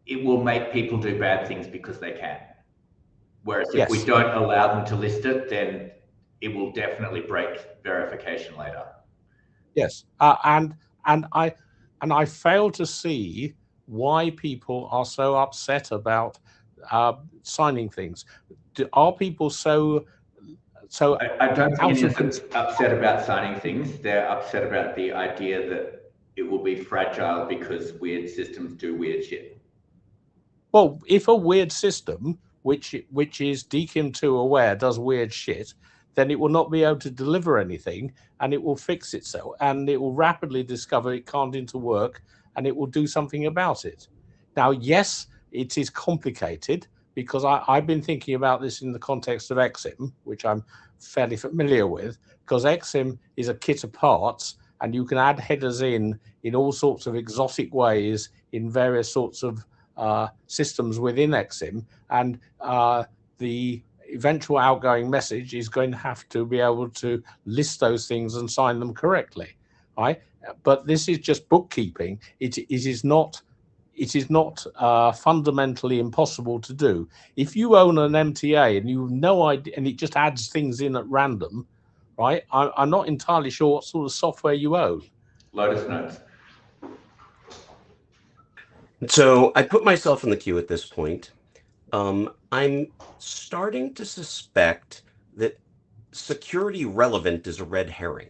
it will make people do bad things because they can. Whereas if we don't allow them to list it, then it will definitely break verification later. Yes, and I fail to see why people are so upset about signing things. Are people so? I don't think anyone's upset about signing things. They're upset about the idea that it will be fragile because weird systems do weird shit. Well, if a weird system, which is DKIM2 aware, does weird shit, then it will not be able to deliver anything, and it will fix itself, and it will rapidly discover it can't interwork, and it will do something about it. Now, yes, it is complicated, because I've been thinking about this in the context of XIM, which I'm fairly familiar with, because XIM is a kit of parts, and you can add headers in all sorts of exotic ways in various sorts of systems within XIM, and the eventual outgoing message is going to have to be able to list those things and sign them correctly, right? But this is just bookkeeping. It is not fundamentally impossible to do. If you own an MTA and you have no idea, and it just adds things in at random, right? I'm not entirely sure what sort of software you own. Lotus Notes. So I put myself in the queue at this point. I'm starting to suspect that security relevant is a red herring.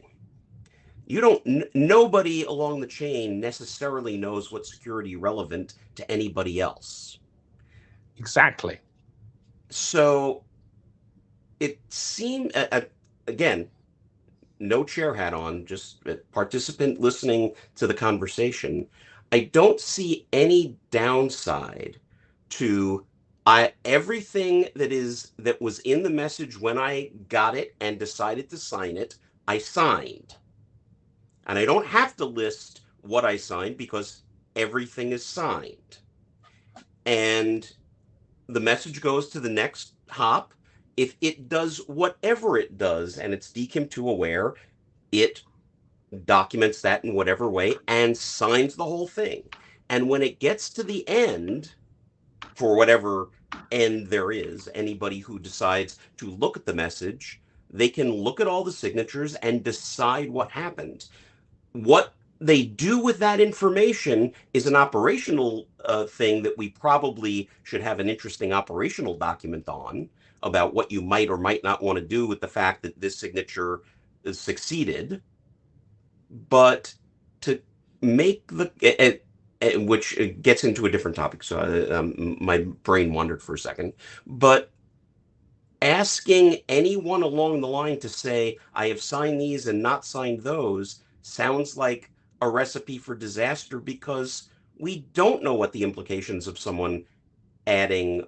Nobody along the chain necessarily knows what's security relevant to anybody else. Exactly. So it seemed, again, no chair hat on, just a participant listening to the conversation. I don't see any downside to everything that was in the message when I got it and decided to sign it, I signed. And I don't have to list what I signed because everything is signed. And the message goes to the next hop. If it does whatever it does, and it's DKIM2 aware, it documents that in whatever way and signs the whole thing. And when it gets to the end, for whatever end there is, anybody who decides to look at the message, they can look at all the signatures and decide what happened. What they do with that information is an operational thing that we probably should have an interesting operational document on, about what you might or might not want to do with the fact that this signature is succeeded, but to make the which gets into a different topic. So my brain wandered for a second, but asking anyone along the line to say, I have signed these and not signed those, sounds like a recipe for disaster, because we don't know what the implications of someone adding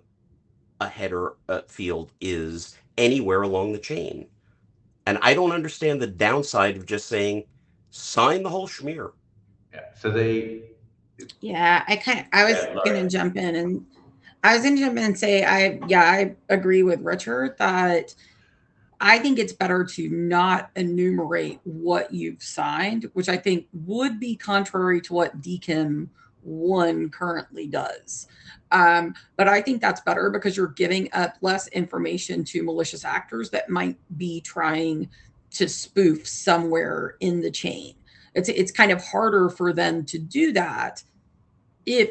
a header field is anywhere along the chain. And I don't understand the downside of just saying, sign the whole schmear. Yeah. So the Yeah, I was going to jump in and say, I agree with Richard that I think it's better to not enumerate what you've signed, which I think would be contrary to what DKIM 1 currently does. But I think that's better because you're giving up less information to malicious actors that might be trying to spoof somewhere in the chain. It's kind of harder for them to do that I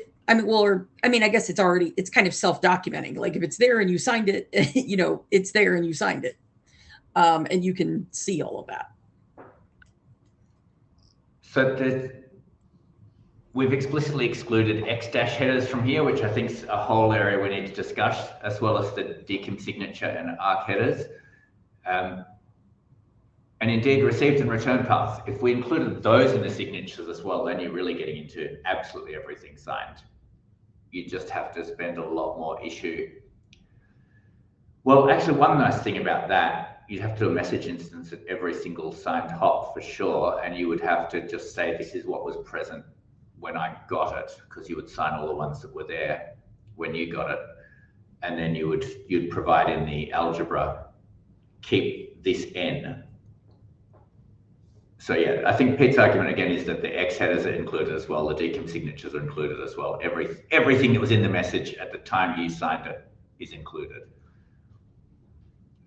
guess it's kind of self-documenting. Like if it's there and you signed it, it's there and you signed it. And you can see all of that. So we've explicitly excluded X- headers from here, which I think is a whole area we need to discuss, as well as the DKIM signature and ARC headers. And indeed, received and return paths. If we included those in the signatures as well, then you're really getting into absolutely everything signed. You just have to spend a lot more issue. Well, actually, one nice thing about that, you'd have to do a message instance at every single signed hop for sure, and you would have to just say this is what was present when I got it, because you would sign all the ones that were there when you got it, and then you'd provide in the algebra, keep this n. So yeah, I think Pete's argument again is that the X headers are included as well, the DKIM signatures are included as well. Everything that was in the message at the time you signed it is included.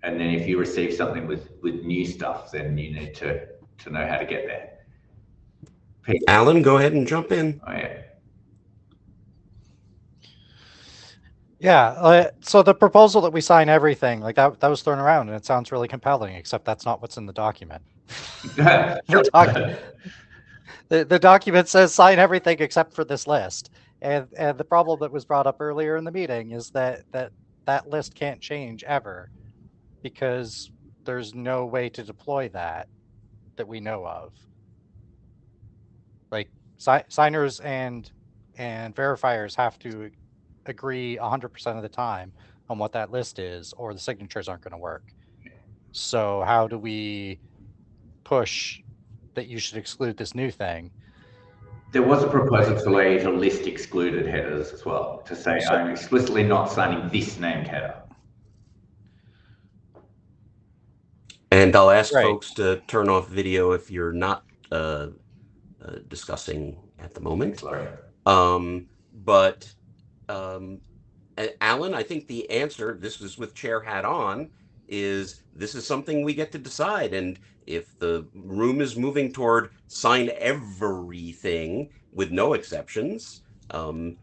And then if you receive something with new stuff, then you need to know how to get there. Pete. Alan, go ahead and jump in. Oh yeah. Yeah, so the proposal that we sign everything, like that was thrown around, and it sounds really compelling, except that's not what's in the document. The document says sign everything except for this list. And the problem that was brought up earlier in the meeting is that list can't change ever, because there's no way to deploy that we know of. Like signers and verifiers have to agree 100% of the time on what that list is, or the signatures aren't going to work. So how do we push that you should exclude this new thing? There was a proposal to allow you to list excluded headers as well, to say I'm explicitly not signing this named header. And I'll ask folks to turn off video if you're not discussing at the moment. But Alan, I think the answer, this is with chair hat on, is this is something we get to decide. And if the room is moving toward sign everything with no exceptions, I'd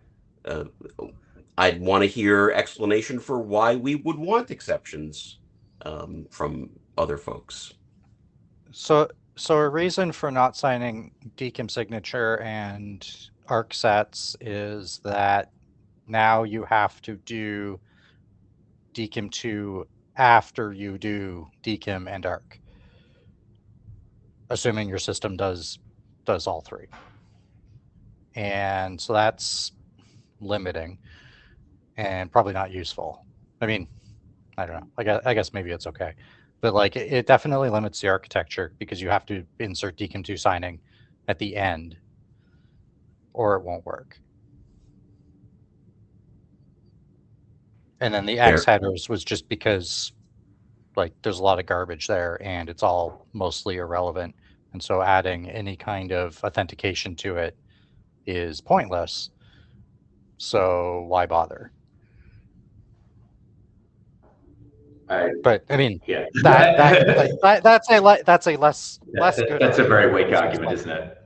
want to hear explanation for why we would want exceptions from other folks. So a reason for not signing DKIM signature and ARC sets is that now you have to do DKIM 2 after you do DKIM and ARC, assuming your system does all three. And so that's limiting and probably not useful. I mean, I don't know. I guess maybe it's okay. But like it definitely limits the architecture, because you have to insert DKIM 2 signing at the end or it won't work. And then the X headers was just because like there's a lot of garbage there and it's all mostly irrelevant. And so adding any kind of authentication to it is pointless. So why bother? But I mean, yeah, that's a less good. That's a very weak argument, isn't it?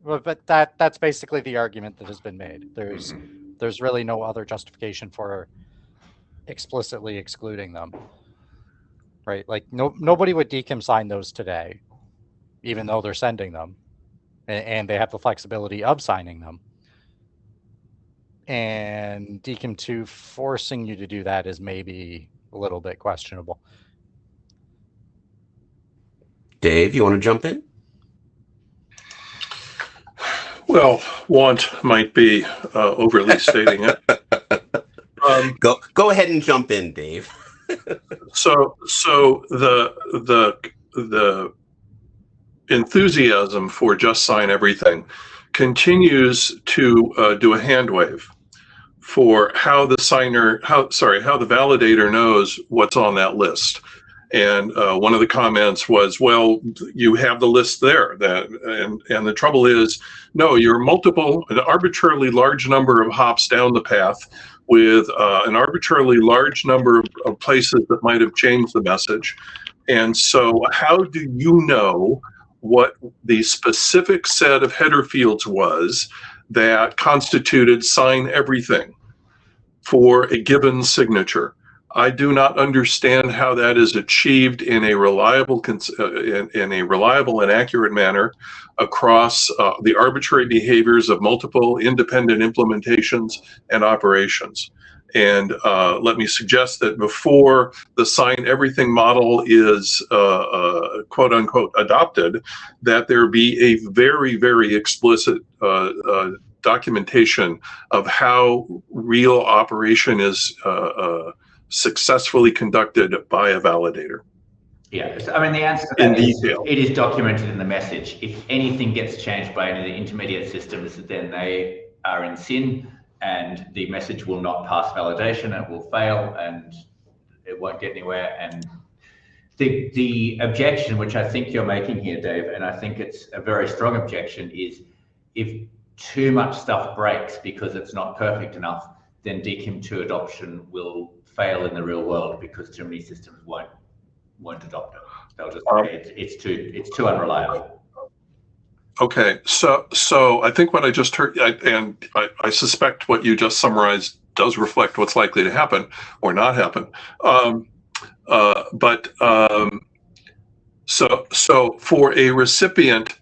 Well, but that's basically the argument that has been made. There's really no other justification for explicitly excluding them, right? Like nobody would DKIM sign those today, even though they're sending them, and they have the flexibility of signing them. And DKIM 2 forcing you to do that is maybe a little bit questionable. Dave, you want to jump in? Well, want might be overly stating it. Go ahead and jump in, Dave. So the enthusiasm for just sign everything continues to do a hand wave for how the validator knows what's on that list. And one of the comments was, well, you have the list there. And the trouble is, no, you're an arbitrarily large number of hops down the path with an arbitrarily large number of places that might have changed the message. And so how do you know what the specific set of header fields was that constituted sign everything for a given signature? I do not understand how that is achieved in a reliable and accurate manner across the arbitrary behaviors of multiple independent implementations and operations. And let me suggest that before the sign everything model is quote unquote adopted, that there be a very, very explicit documentation of how real operation is successfully conducted by a validator. Yeah, so, I mean, the answer to that is it is documented in the message. If anything gets changed by any of the intermediate systems, then they are in sin and the message will not pass validation, it will fail and it won't get anywhere. And the objection, which I think you're making here, Dave, and I think it's a very strong objection, is if too much stuff breaks because it's not perfect enough, then DKIM 2 adoption will fail in the real world because too many systems won't adopt it. They'll just say it's too unreliable. Okay, so I think what I just heard, and I suspect what you just summarized does reflect what's likely to happen or not happen. So for a recipient,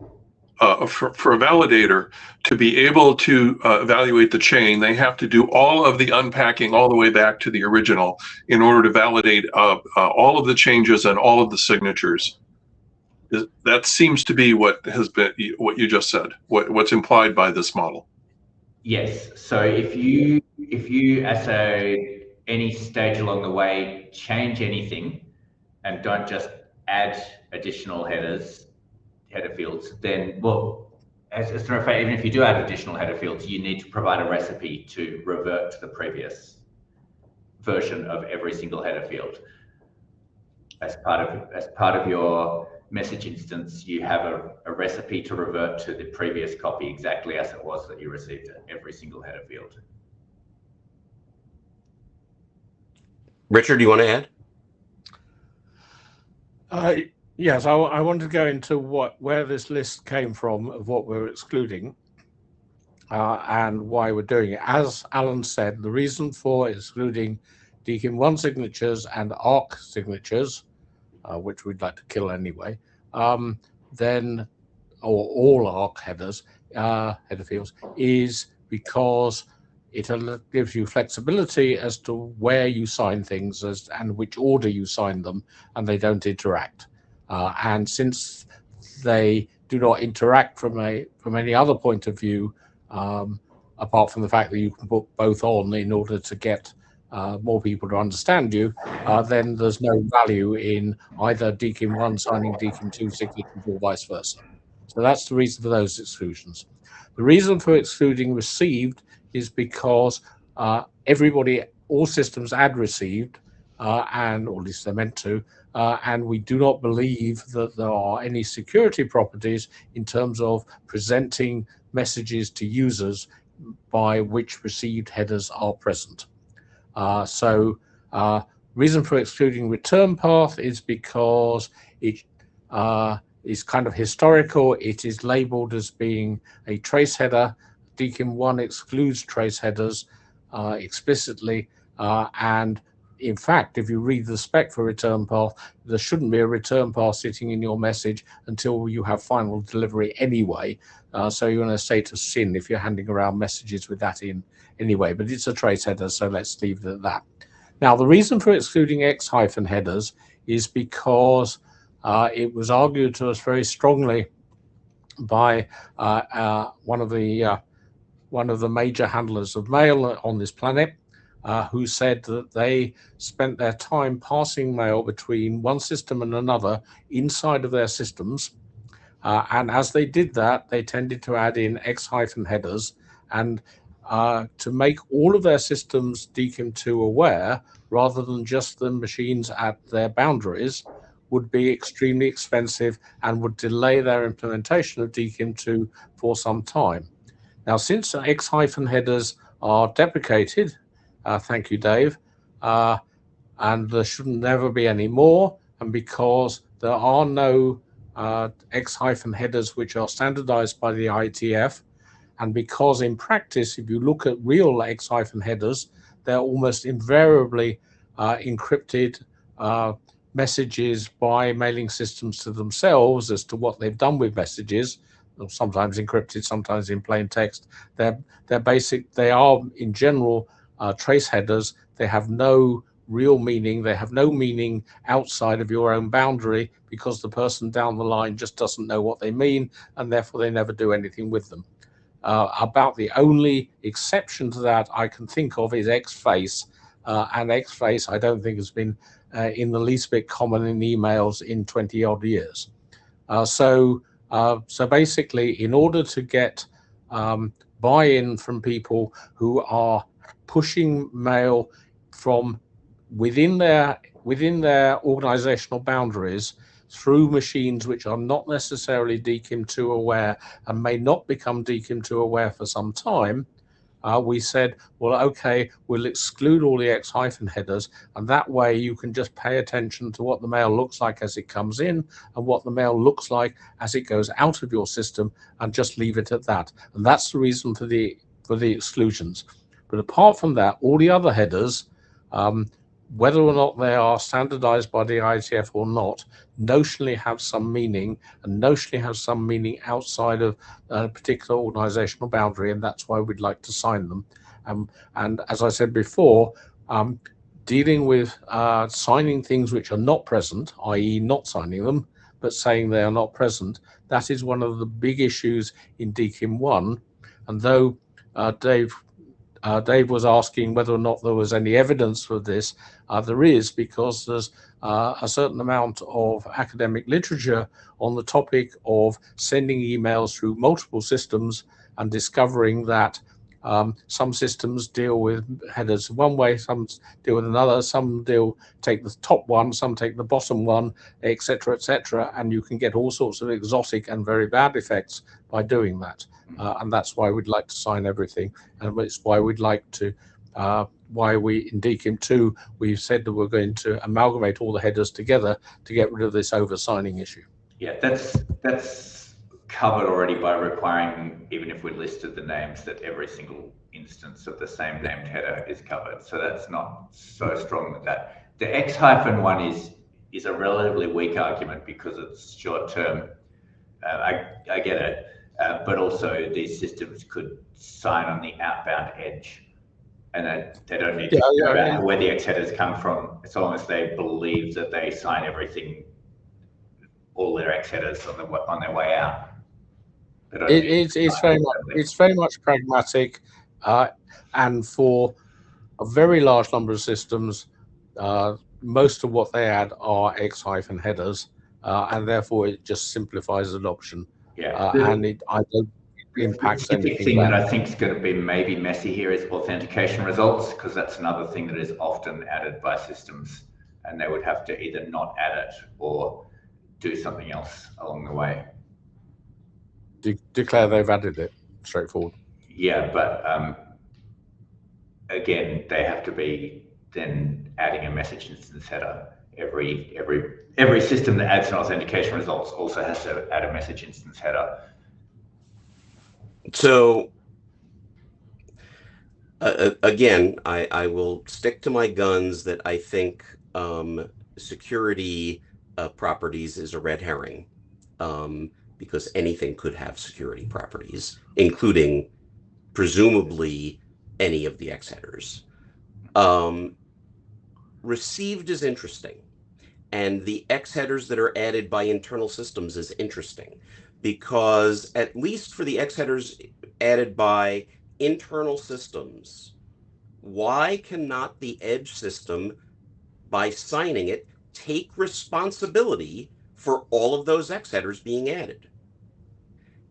for a validator to be able to evaluate the chain, they have to do all of the unpacking all the way back to the original in order to validate all of the changes and all of the signatures. That seems to be what you just said, what's implied by this model. Yes. So if you at any stage along the way change anything and don't just add additional header fields, then, well, as a matter of fact, even if you do add additional header fields, you need to provide a recipe to revert to the previous version of every single header field. As part of your message instance, you have a recipe to revert to the previous copy exactly as it was that you received it, every single header field. Richard, do you want to add? Yes, I want to go into where this list came from of what we're excluding and why we're doing it. As Alan said, the reason for excluding DKIM 1 signatures and ARC signatures, which we'd like to kill anyway, then, or all ARC header fields, is because it gives you flexibility as to where you sign things and which order you sign them, and they don't interact. And since they do not interact from any other point of view, apart from the fact that you can put both on in order to get more people to understand you, then there's no value in either DKIM 1 signing DKIM 2 signatures or vice versa. So that's the reason for those exclusions. The reason for excluding received is because all systems add received, and or at least they're meant to, and we do not believe that there are any security properties in terms of presenting messages to users by which received headers are present. Reason for excluding return path is because it is kind of historical. It is labeled as being a trace header. DKIM 1 excludes trace headers explicitly, and in fact, if you read the spec for return path, there shouldn't be a return path sitting in your message until you have final delivery anyway. So you're in a state of sin if you're handing around messages with that in anyway, but it's a trace header, so let's leave it at that. Now, the reason for excluding X-headers is because it was argued to us very strongly by one of the major handlers of mail on this planet, who said that they spent their time passing mail between one system and another inside of their systems. And as they did that, they tended to add in X-headers, and to make all of their systems DKIM2 aware, rather than just the machines at their boundaries, would be extremely expensive and would delay their implementation of DKIM2 for some time. Now, since X-headers are deprecated, thank you, Dave, and there shouldn't never be any more, and because there are no X-headers which are standardized by the IETF, and because in practice, if you look at real X-headers, they're almost invariably encrypted messages by mailing systems to themselves as to what they've done with messages, sometimes encrypted, sometimes in plain text. They're basic. They are in general trace headers. They have no real meaning. They have no meaning outside of your own boundary because the person down the line just doesn't know what they mean, and therefore they never do anything with them. About the only exception to that I can think of is X-face, and X-face I don't think has been in the least bit common in emails in 20 odd years. So basically, in order to get buy-in from people who are pushing mail from within their organizational boundaries through machines which are not necessarily DKIM2 aware and may not become DKIM2 aware for some time, we said, well, okay, we'll exclude all the X-headers, and that way you can just pay attention to what the mail looks like as it comes in and what the mail looks like as it goes out of your system, and just leave it at that. And that's the reason for the exclusions. But apart from that, all the other headers, whether or not they are standardized by the IETF or not, notionally have some meaning, and notionally have some meaning outside of a particular organizational boundary, and that's why we'd like to sign them. And as I said before, dealing with signing things which are not present, i.e. not signing them, but saying they are not present, that is one of the big issues in DKIM1. And though Dave was asking whether or not there was any evidence for this. There is, because there's a certain amount of academic literature on the topic of sending emails through multiple systems and discovering that some systems deal with headers one way, some deal with another, some take the top one, some take the bottom one, etc., etc., and you can get all sorts of exotic and very bad effects by doing that. And that's why we'd like to sign everything, and it's why we'd like to, why we in DKIM2 we've said that we're going to amalgamate all the headers together to get rid of this over-signing issue. Yeah, that's covered already by requiring, even if we listed the names, that every single instance of the same named header is covered. So that's not so strong with that. The X-1 is a relatively weak argument because it's short term. I get it. But also these systems could sign on the outbound edge, and they don't need to worry about where the X headers come from, as long as they believe that they sign everything, all their X headers on their way out. It's very much pragmatic, and for a very large number of systems, most of what they add are X-headers, and therefore it just simplifies adoption. Yeah, and I don't impact anything. The thing that I think is going to be maybe messy here is authentication results, because that's another thing that is often added by systems, and they would have to either not add it or do something else along the way. Declare they've added it. Straightforward. Yeah, but again, they have to be then adding a message instance header. Every system that adds an authentication results also has to add a message instance header. So Again, I will stick to my guns that I think security properties is a red herring, because anything could have security properties, including presumably any of the X headers. Received is interesting, and the X headers that are added by internal systems is interesting, because at least for the X headers added by internal systems, why cannot the edge system, by signing it, take responsibility for all of those X headers being added?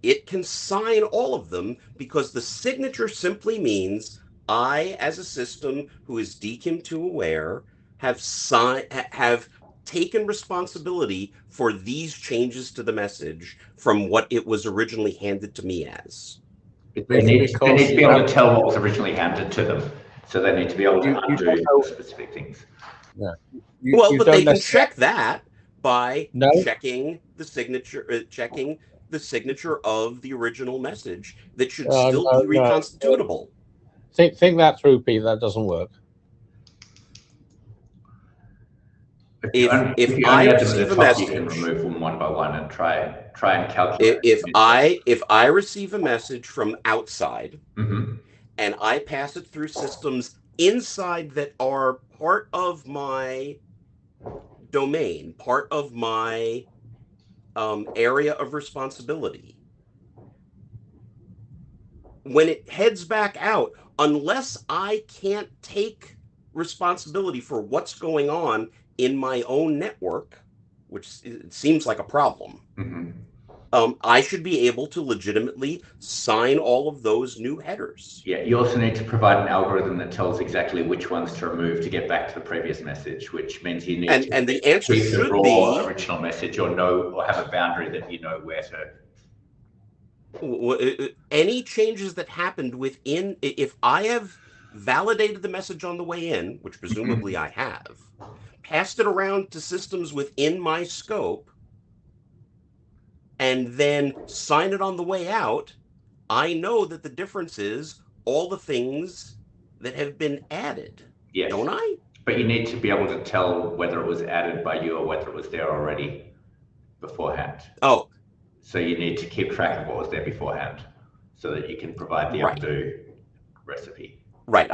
It can sign all of them because the signature simply means I, as a system who is DKIM2 aware, have taken responsibility for these changes to the message from what it was originally handed to me as. They need to be able to tell what was originally handed to them. So they need to be able to undo specific things. Yeah. But they can check that by checking the signature, checking the signature of the original message that should still be reconstitutable. Think that through, Pete. That doesn't work. If I receive a message, you can remove them one by one and try and calculate. If I receive a message from outside, and I pass it through systems inside that are part of my domain, part of my area of responsibility, when it heads back out, unless I can't take responsibility for what's going on in my own network, which it seems like a problem, I should be able to legitimately sign all of those new headers. Yeah, you also need to provide an algorithm that tells exactly which ones to remove to get back to the previous message, which means you need to and the answer keep should the raw be original message, or have a boundary that you know where to. Any changes that happened within, if I have validated the message on the way in, which presumably I have, passed it around to systems within my scope, and then sign it on the way out, I know that the difference is all the things that have been added. Yes. Don't I? But you need to be able to tell whether it was added by you or whether it was there already beforehand. Oh. So you need to keep track of what was there beforehand so that you can provide the undo recipe. Right.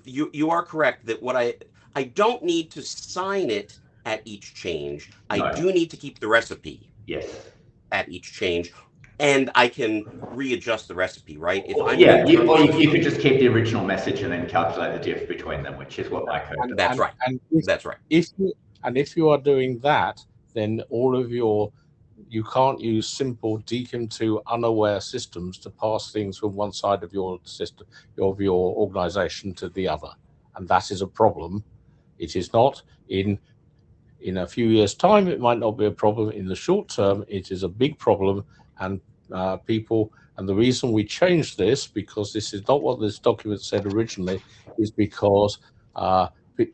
You are correct that what I don't need to sign it at each change. I do need to keep the recipe. Yes. At each change, and I can readjust the recipe, right? If I'm you could just keep the original message and then calculate the diff between them, which is what my code does. That's right. That's right. If you are doing that, then all of you can't use simple DKIM2 unaware systems to pass things from one side of your system, of your organization, to the other, and that is a problem. It is not in a few years' time, it might not be a problem. In the short term, it is a big problem, and and the reason we changed this, because this is not what this document said originally, is because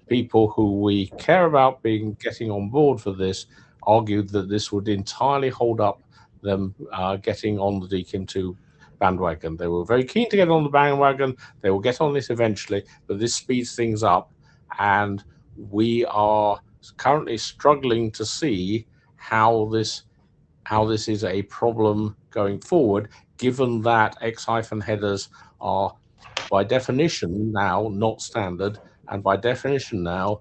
people who we care about getting on board for this argued that this would entirely hold up them getting on the DKIM2 bandwagon. They were very keen to get on the bandwagon. They will get on this eventually, but this speeds things up, and we are currently struggling to see how this is a problem going forward, given that X-headers are by definition now not standard, and by definition now,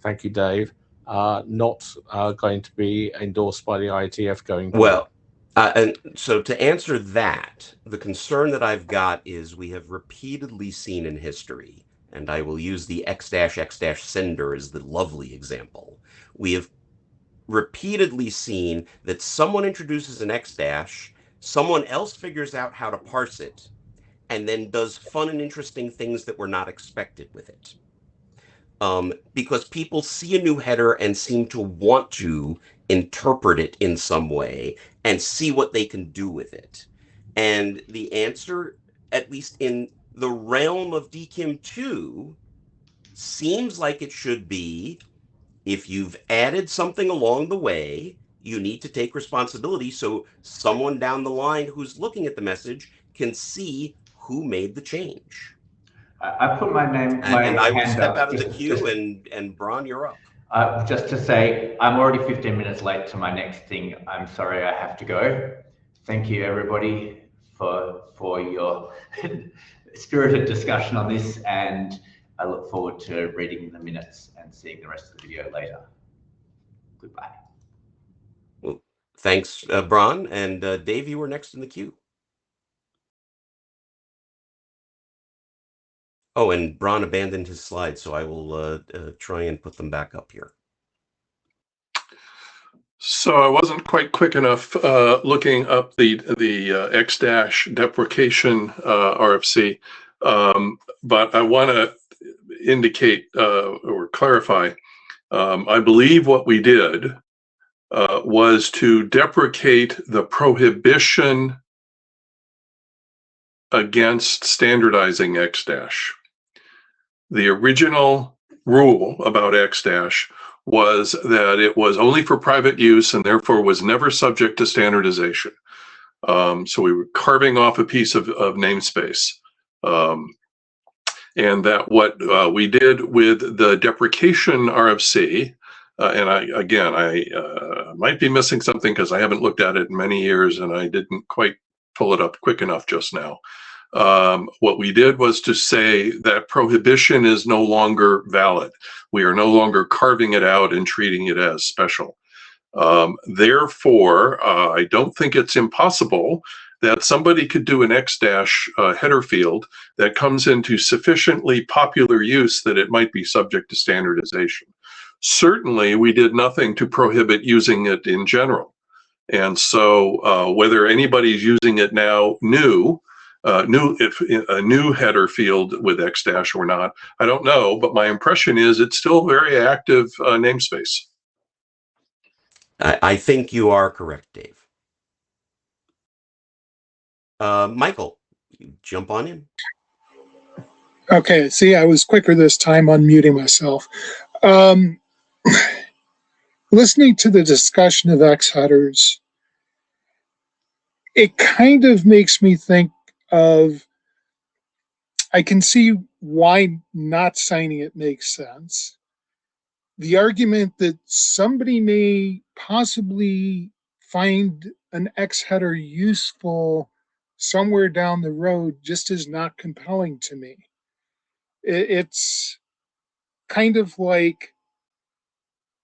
thank you, Dave, not going to be endorsed by the IETF going forward. Well, and so to answer that, the concern that I've got is we have repeatedly seen in history, and I will use the X-X- sender as the lovely example. We have repeatedly seen that someone introduces an X-, someone else figures out how to parse it, and then does fun and interesting things that were not expected with it. Because people see a new header and seem to want to interpret it in some way and see what they can do with it. And the answer, at least in the realm of DKIM2, seems like it should be, if you've added something along the way, you need to take responsibility so someone down the line who's looking at the message can see who made the change. I put my name, And I will hand step up out of the just- queue, just- and Bron, you're up. Just to say, I'm already 15 minutes late to my next thing. I'm sorry I have to go. Thank you, everybody, for your spirited discussion on this, and I look forward to reading the minutes and seeing the rest of the video later. Goodbye. Well, thanks, Bron. And Dave, you were next in the queue. Oh, and Bron abandoned his slides, so I will try and put them back up here. So I wasn't quite quick enough looking up the X- deprecation RFC, but I want to indicate or clarify. I believe what we did was to deprecate the prohibition against standardizing X-. The original rule about X- was that it was only for private use and therefore was never subject to standardization. So we were carving off a piece of namespace. And that what we did with the deprecation RFC, and I might be missing something because I haven't looked at it in many years and I didn't quite pull it up quick enough just now. What we did was to say that prohibition is no longer valid. We are no longer carving it out and treating it as special. Therefore, I don't think it's impossible that somebody could do an X- header field that comes into sufficiently popular use that it might be subject to standardization. Certainly, we did nothing to prohibit using it in general. And so whether anybody's using it now if a new header field with X- or not, I don't know, but my impression is it's still a very active namespace. I think you are correct, Dave. Michael, you jump on in. Okay, see, I was quicker this time unmuting myself. Listening to the discussion of X headers, it kind of makes me think of, I can see why not signing it makes sense. The argument that somebody may possibly find an X header useful somewhere down the road just is not compelling to me. It's kind of like,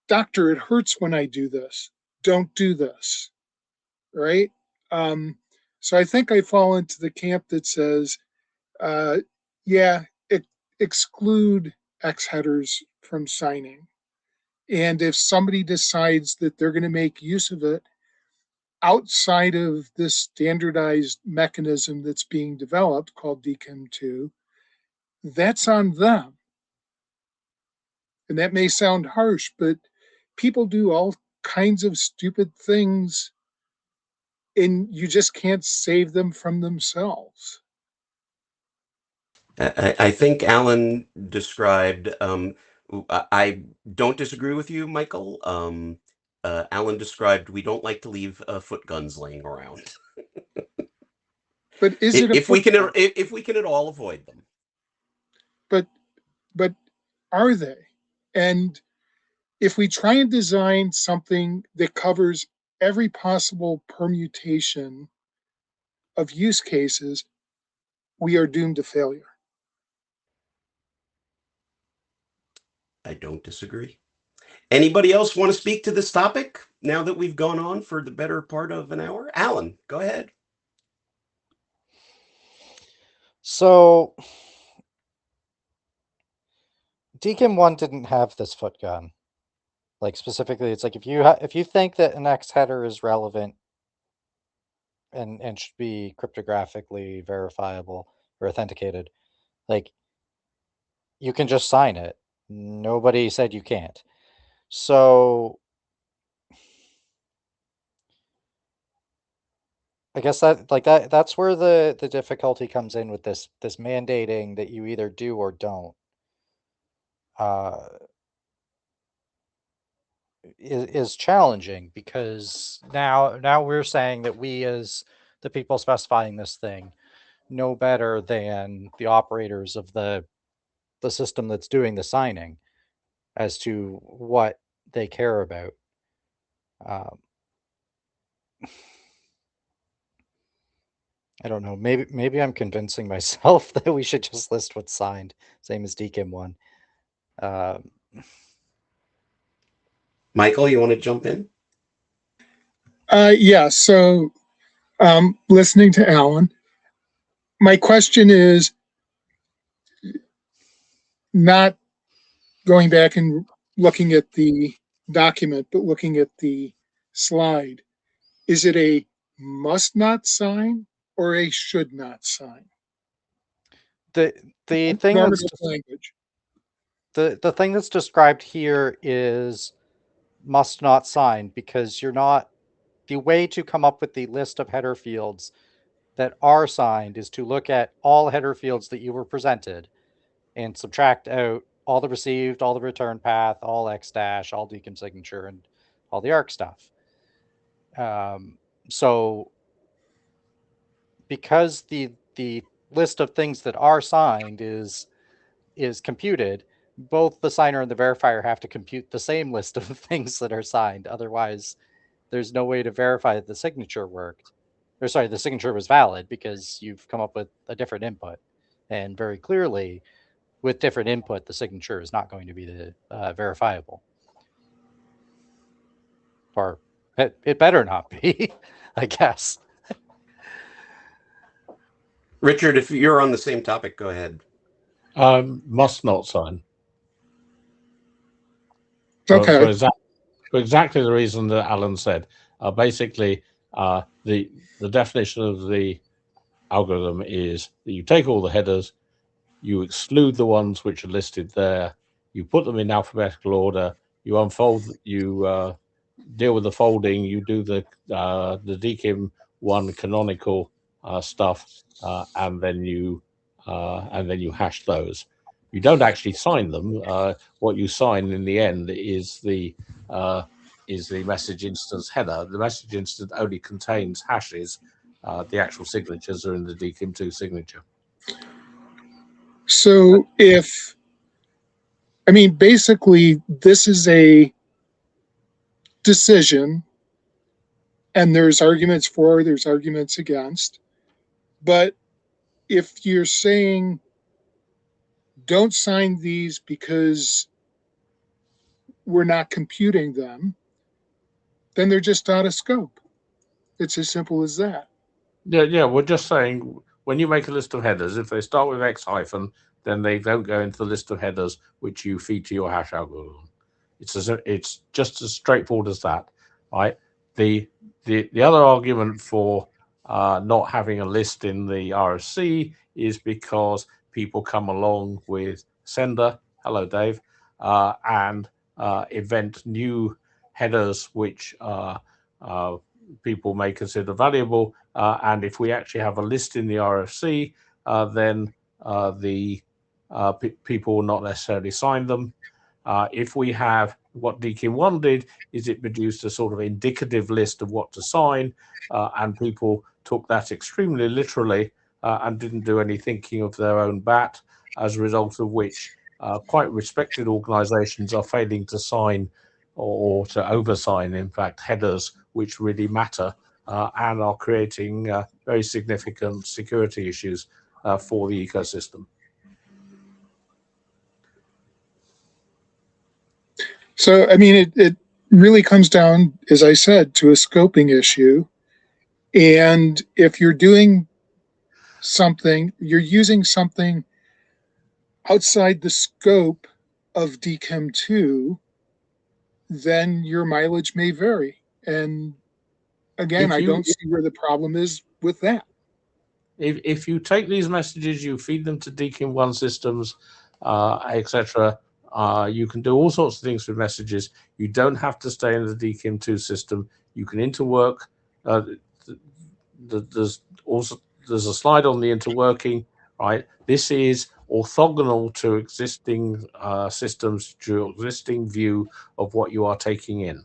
doctor, it hurts when I do this. Don't do this, right? So I think I fall into the camp that says, exclude X headers from signing. And if somebody decides that they're going to make use of it outside of this standardized mechanism that's being developed called DKIM2, that's on them. And that may sound harsh, but people do all kinds of stupid things and you just can't save them from themselves. I think Alan described, I don't disagree with you, Michael. Alan described we don't like to leave foot guns laying around. But is it if we can at all avoid them? But are they? And if we try and design something that covers every possible permutation of use cases, we are doomed to failure. I don't disagree. Anybody else want to speak to this topic now that we've gone on for the better part of an hour? Alan, go ahead. So DKIM1 didn't have this foot gun. Like specifically, it's like if you think that an X header is relevant and should be cryptographically verifiable or authenticated, like you can just sign it. Nobody said you can't. So I guess that's where the difficulty comes in with this mandating that you either do or don't. Is challenging because now we're saying that we as the people specifying this thing no better than the operators of the system that's doing the signing as to what they care about. I don't know. Maybe I'm convincing myself that we should just list what's signed, same as DKIM 1. Michael, you want to jump in? Yeah, so listening to Alan, my question is not going back and looking at the document, but looking at the slide. Is it a must not sign or a should not sign? The thing Normative that's language. the thing that's described here is must not sign, because you're not, the way to come up with the list of header fields that are signed is to look at all header fields that you were presented and subtract out all the received, all the return path, all X dash, all DKIM signature, and all the ARC stuff. So because the list of things that are signed is computed, both the signer and the verifier have to compute the same list of things that are signed. Otherwise, there's no way to verify that the signature worked. Or sorry, the signature was valid, because you've come up with a different input. And very clearly, with different input, the signature is not going to be the verifiable. Or it better not be, I guess. Richard, if you're on the same topic, go ahead. Must not sign. Okay. For exactly the reason that Alan said. Basically, the definition of the algorithm is that you take all the headers, you exclude the ones which are listed there, you put them in alphabetical order, you unfold, you deal with the folding, you do the DKIM 1 canonical stuff, and then you hash those. You don't actually sign them. What you sign in the end is the message instance header. The message instance only contains hashes. The actual signatures are in the DKIM2 signature. So basically, this is a decision, and there's arguments for, there's arguments against. But if you're saying don't sign these because we're not computing them, then they're just out of scope. It's as simple as that. Yeah. We're just saying, when you make a list of headers, if they start with X hyphen, then they don't go into the list of headers which you feed to your hash algorithm. It's just as straightforward as that, right? The other argument for not having a list in the RFC is because people come along with sender, hello Dave, and invent new headers which people may consider valuable, and if we actually have a list in the RFC, then people will not necessarily sign them. If we have, what DKIM 1 did is it produced a sort of indicative list of what to sign, and people took that extremely literally and didn't do any thinking of their own bat, as a result of which quite respected organizations are failing to sign or to oversign, in fact, headers which really matter, and are creating very significant security issues for the ecosystem. So, it really comes down, as I said, to a scoping issue. And if you're doing something, you're using something outside the scope of DKIM 2, then your mileage may vary. And again, I don't see where the problem is with that. If you take these messages, you feed them to DKIM 1 systems, etc., you can do all sorts of things with messages. You don't have to stay in the DKIM 2 system. You can interwork. There's a slide on the interworking, right? This is orthogonal to existing systems, to existing view of what you are taking in,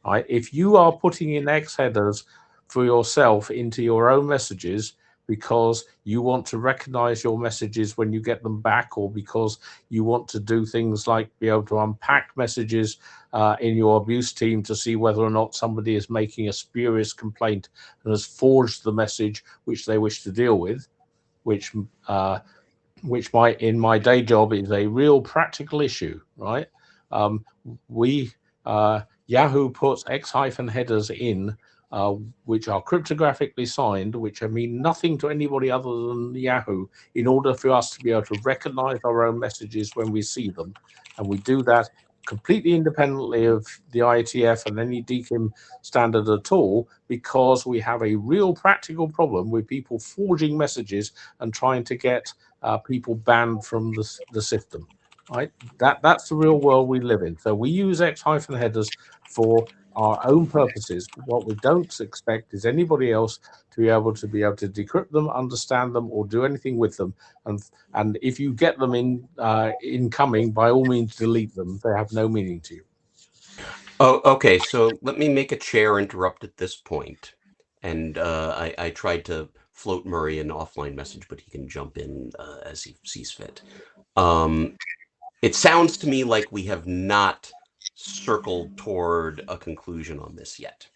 right? If you are putting in X headers for yourself into your own messages, because you want to recognize your messages when you get them back, or because you want to do things like be able to unpack messages in your abuse team to see whether or not somebody is making a spurious complaint and has forged the message which they wish to deal with, which in my day job is a real practical issue, right? Yahoo puts X-headers in, which are cryptographically signed, which mean nothing to anybody other than Yahoo, in order for us to be able to recognize our own messages when we see them. And we do that completely independently of the IETF and any DKIM standard at all, because we have a real practical problem with people forging messages and trying to get people banned from the system. Right, that's the real world we live in. So we use X-headers for our own purposes. What we don't expect is anybody else to be able to decrypt them, understand them, or do anything with them. And if you get them incoming, by all means delete them. They have no meaning to you. Oh, okay. So let me make a chair interrupt at this point. And I tried to float Murray an offline message, but he can jump in as he sees fit. It sounds to me like we have not circled toward a conclusion on this yet,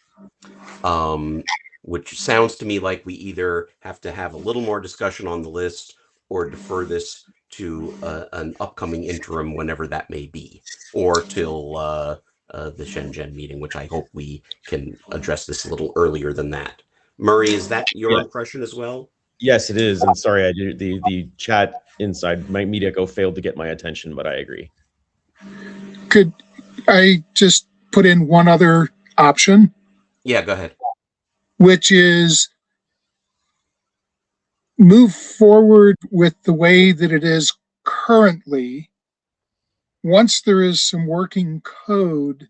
which sounds to me like we either have to have a little more discussion on the list or defer this to an upcoming interim, whenever that may be, or till the Shenzhen meeting, which I hope we can address this a little earlier than that. Murray, is that your impression as well? Yes, it is. And sorry, the chat inside my media go failed to get my attention, but I agree. Could I just put in one other option? Yeah, go ahead. Which is move forward with the way that it is currently. Once there is some working code,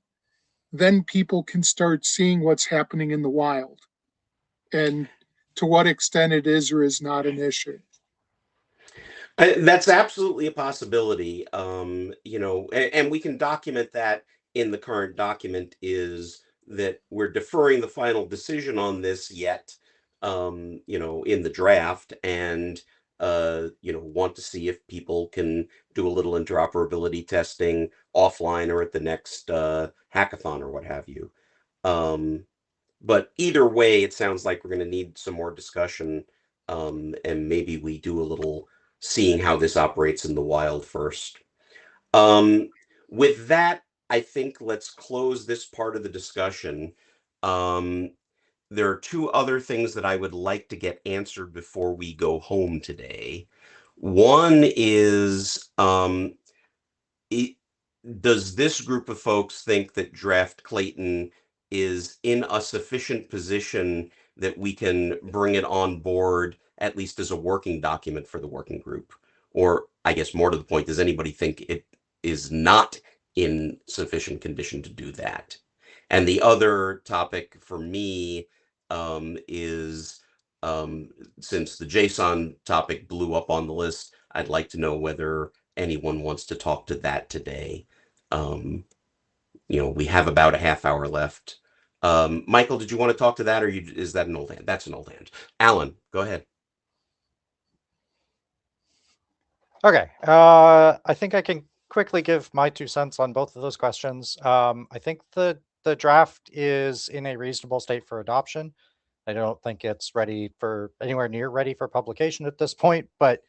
then people can start seeing what's happening in the wild and to what extent it is or is not an issue. That's absolutely a possibility. And we can document that in the current document, is that we're deferring the final decision on this yet, in the draft, and want to see if people can do a little interoperability testing offline or at the next hackathon or what have you. But either way, it sounds like we're going to need some more discussion, and maybe we do a little seeing how this operates in the wild first. With that, I think let's close this part of the discussion. There are two other things that I would like to get answered before we go home today. One is, does this group of folks think that Draft Clayton is in a sufficient position that we can bring it on board, at least as a working document for the working group? Or I guess more to the point, does anybody think it is not in sufficient condition to do that? And the other topic for me is, since the JSON topic blew up on the list, I'd like to know whether anyone wants to talk to that today. We have about a half hour left. Michael, did you want to talk to that, or is that an old hand? That's an old hand. Alan, go ahead. Okay. I think I can quickly give my 2 cents on both of those questions. I think the draft is in a reasonable state for adoption. I don't think it's anywhere near ready for publication at this point, but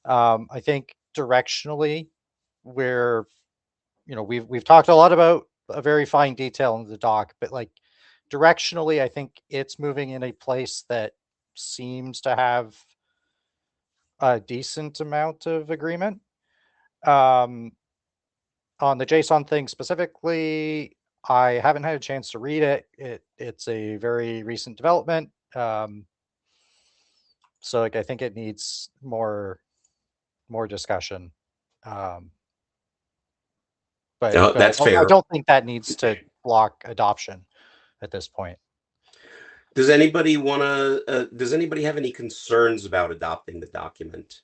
I think directionally we've talked a lot about a very fine detail in the doc, but like directionally, I think it's moving in a place that seems to have a decent amount of agreement. On the JSON thing specifically, I haven't had a chance to read it. It's a very recent development. So I think it needs more discussion. But that's fair. I don't think that needs to block adoption at this point. Does anybody have any concerns about adopting the document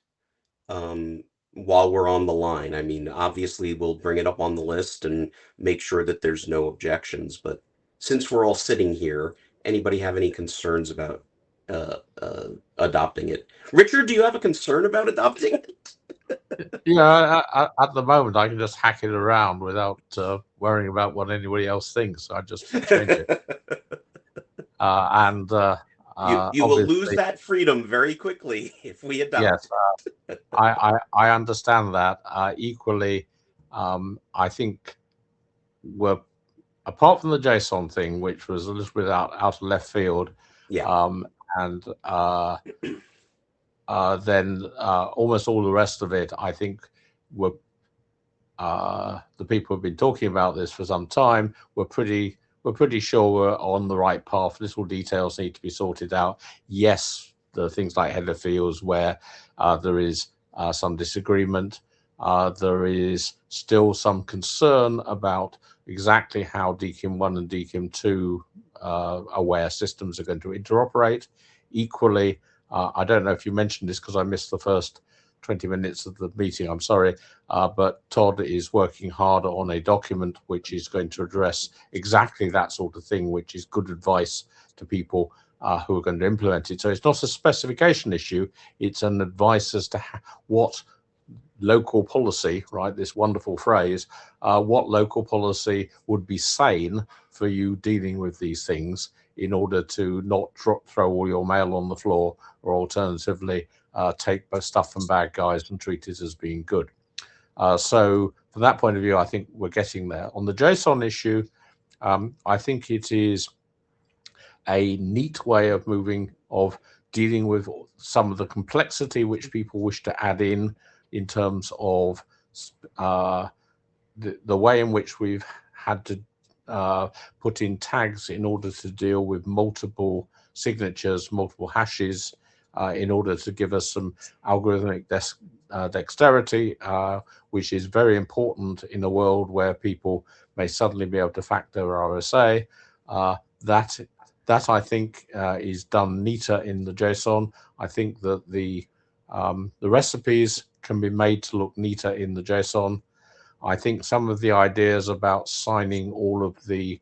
while we're on the line? I mean, obviously we'll bring it up on the list and make sure that there's no objections, but since we're all sitting here, anybody have any concerns about adopting it. Richard, do you have a concern about adopting it? Yeah, at the moment, I can just hack it around without worrying about what anybody else thinks. I just change it. You will lose Obviously, that freedom very quickly if we adopt. yes, I understand that. Equally, I think we're, apart from the JSON thing, which was a little bit out of left field, and then almost all the rest of it, I think we're the people who've been talking about this for some time. We're pretty sure we're on the right path. Little details need to be sorted out. Yes, there are things like header fields where there is some disagreement. There is still some concern about exactly how DKIM 1 and DKIM 2 aware systems are going to interoperate. Equally, I don't know if you mentioned this because I missed the first 20 minutes of the meeting, I'm sorry, but Todd is working hard on a document which is going to address exactly that sort of thing, which is good advice to people who are going to implement it. So it's not a specification issue, it's an advice as to what local policy, right, this wonderful phrase, what local policy would be sane for you dealing with these things in order to not throw all your mail on the floor, or alternatively take stuff from bad guys and treat it as being good. So from that point of view, I think we're getting there. On the JSON issue, I think it is a neat way of dealing with some of the complexity which people wish to add in terms of the way in which we've had to put in tags in order to deal with multiple signatures, multiple hashes, in order to give us some algorithmic dexterity, which is very important in a world where people may suddenly be able to factor RSA. That I think is done neater in the JSON. I think that the recipes can be made to look neater in the JSON. I think some of the ideas about signing all of the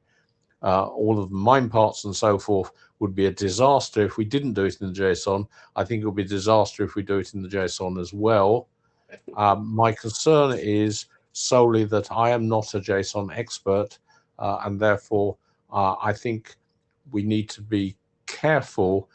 MIME parts and so forth would be a disaster if we didn't do it in the JSON. I think it would be a disaster if we do it in the JSON as well. My concern is solely that I am not a JSON expert, and therefore I think we need to be careful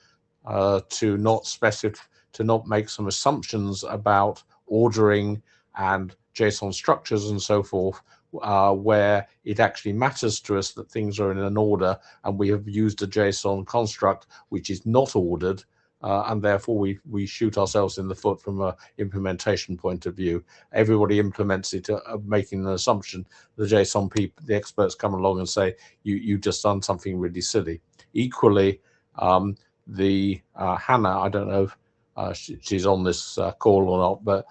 to not make some assumptions about ordering and JSON structures and so forth, where it actually matters to us that things are in an order, and we have used a JSON construct which is not ordered, and therefore we shoot ourselves in the foot from an implementation point of view. Everybody implements it making an assumption. The JSON people, the experts, come along and say you just done something really silly. Equally, Hannah, I don't know if she's on this call or not, but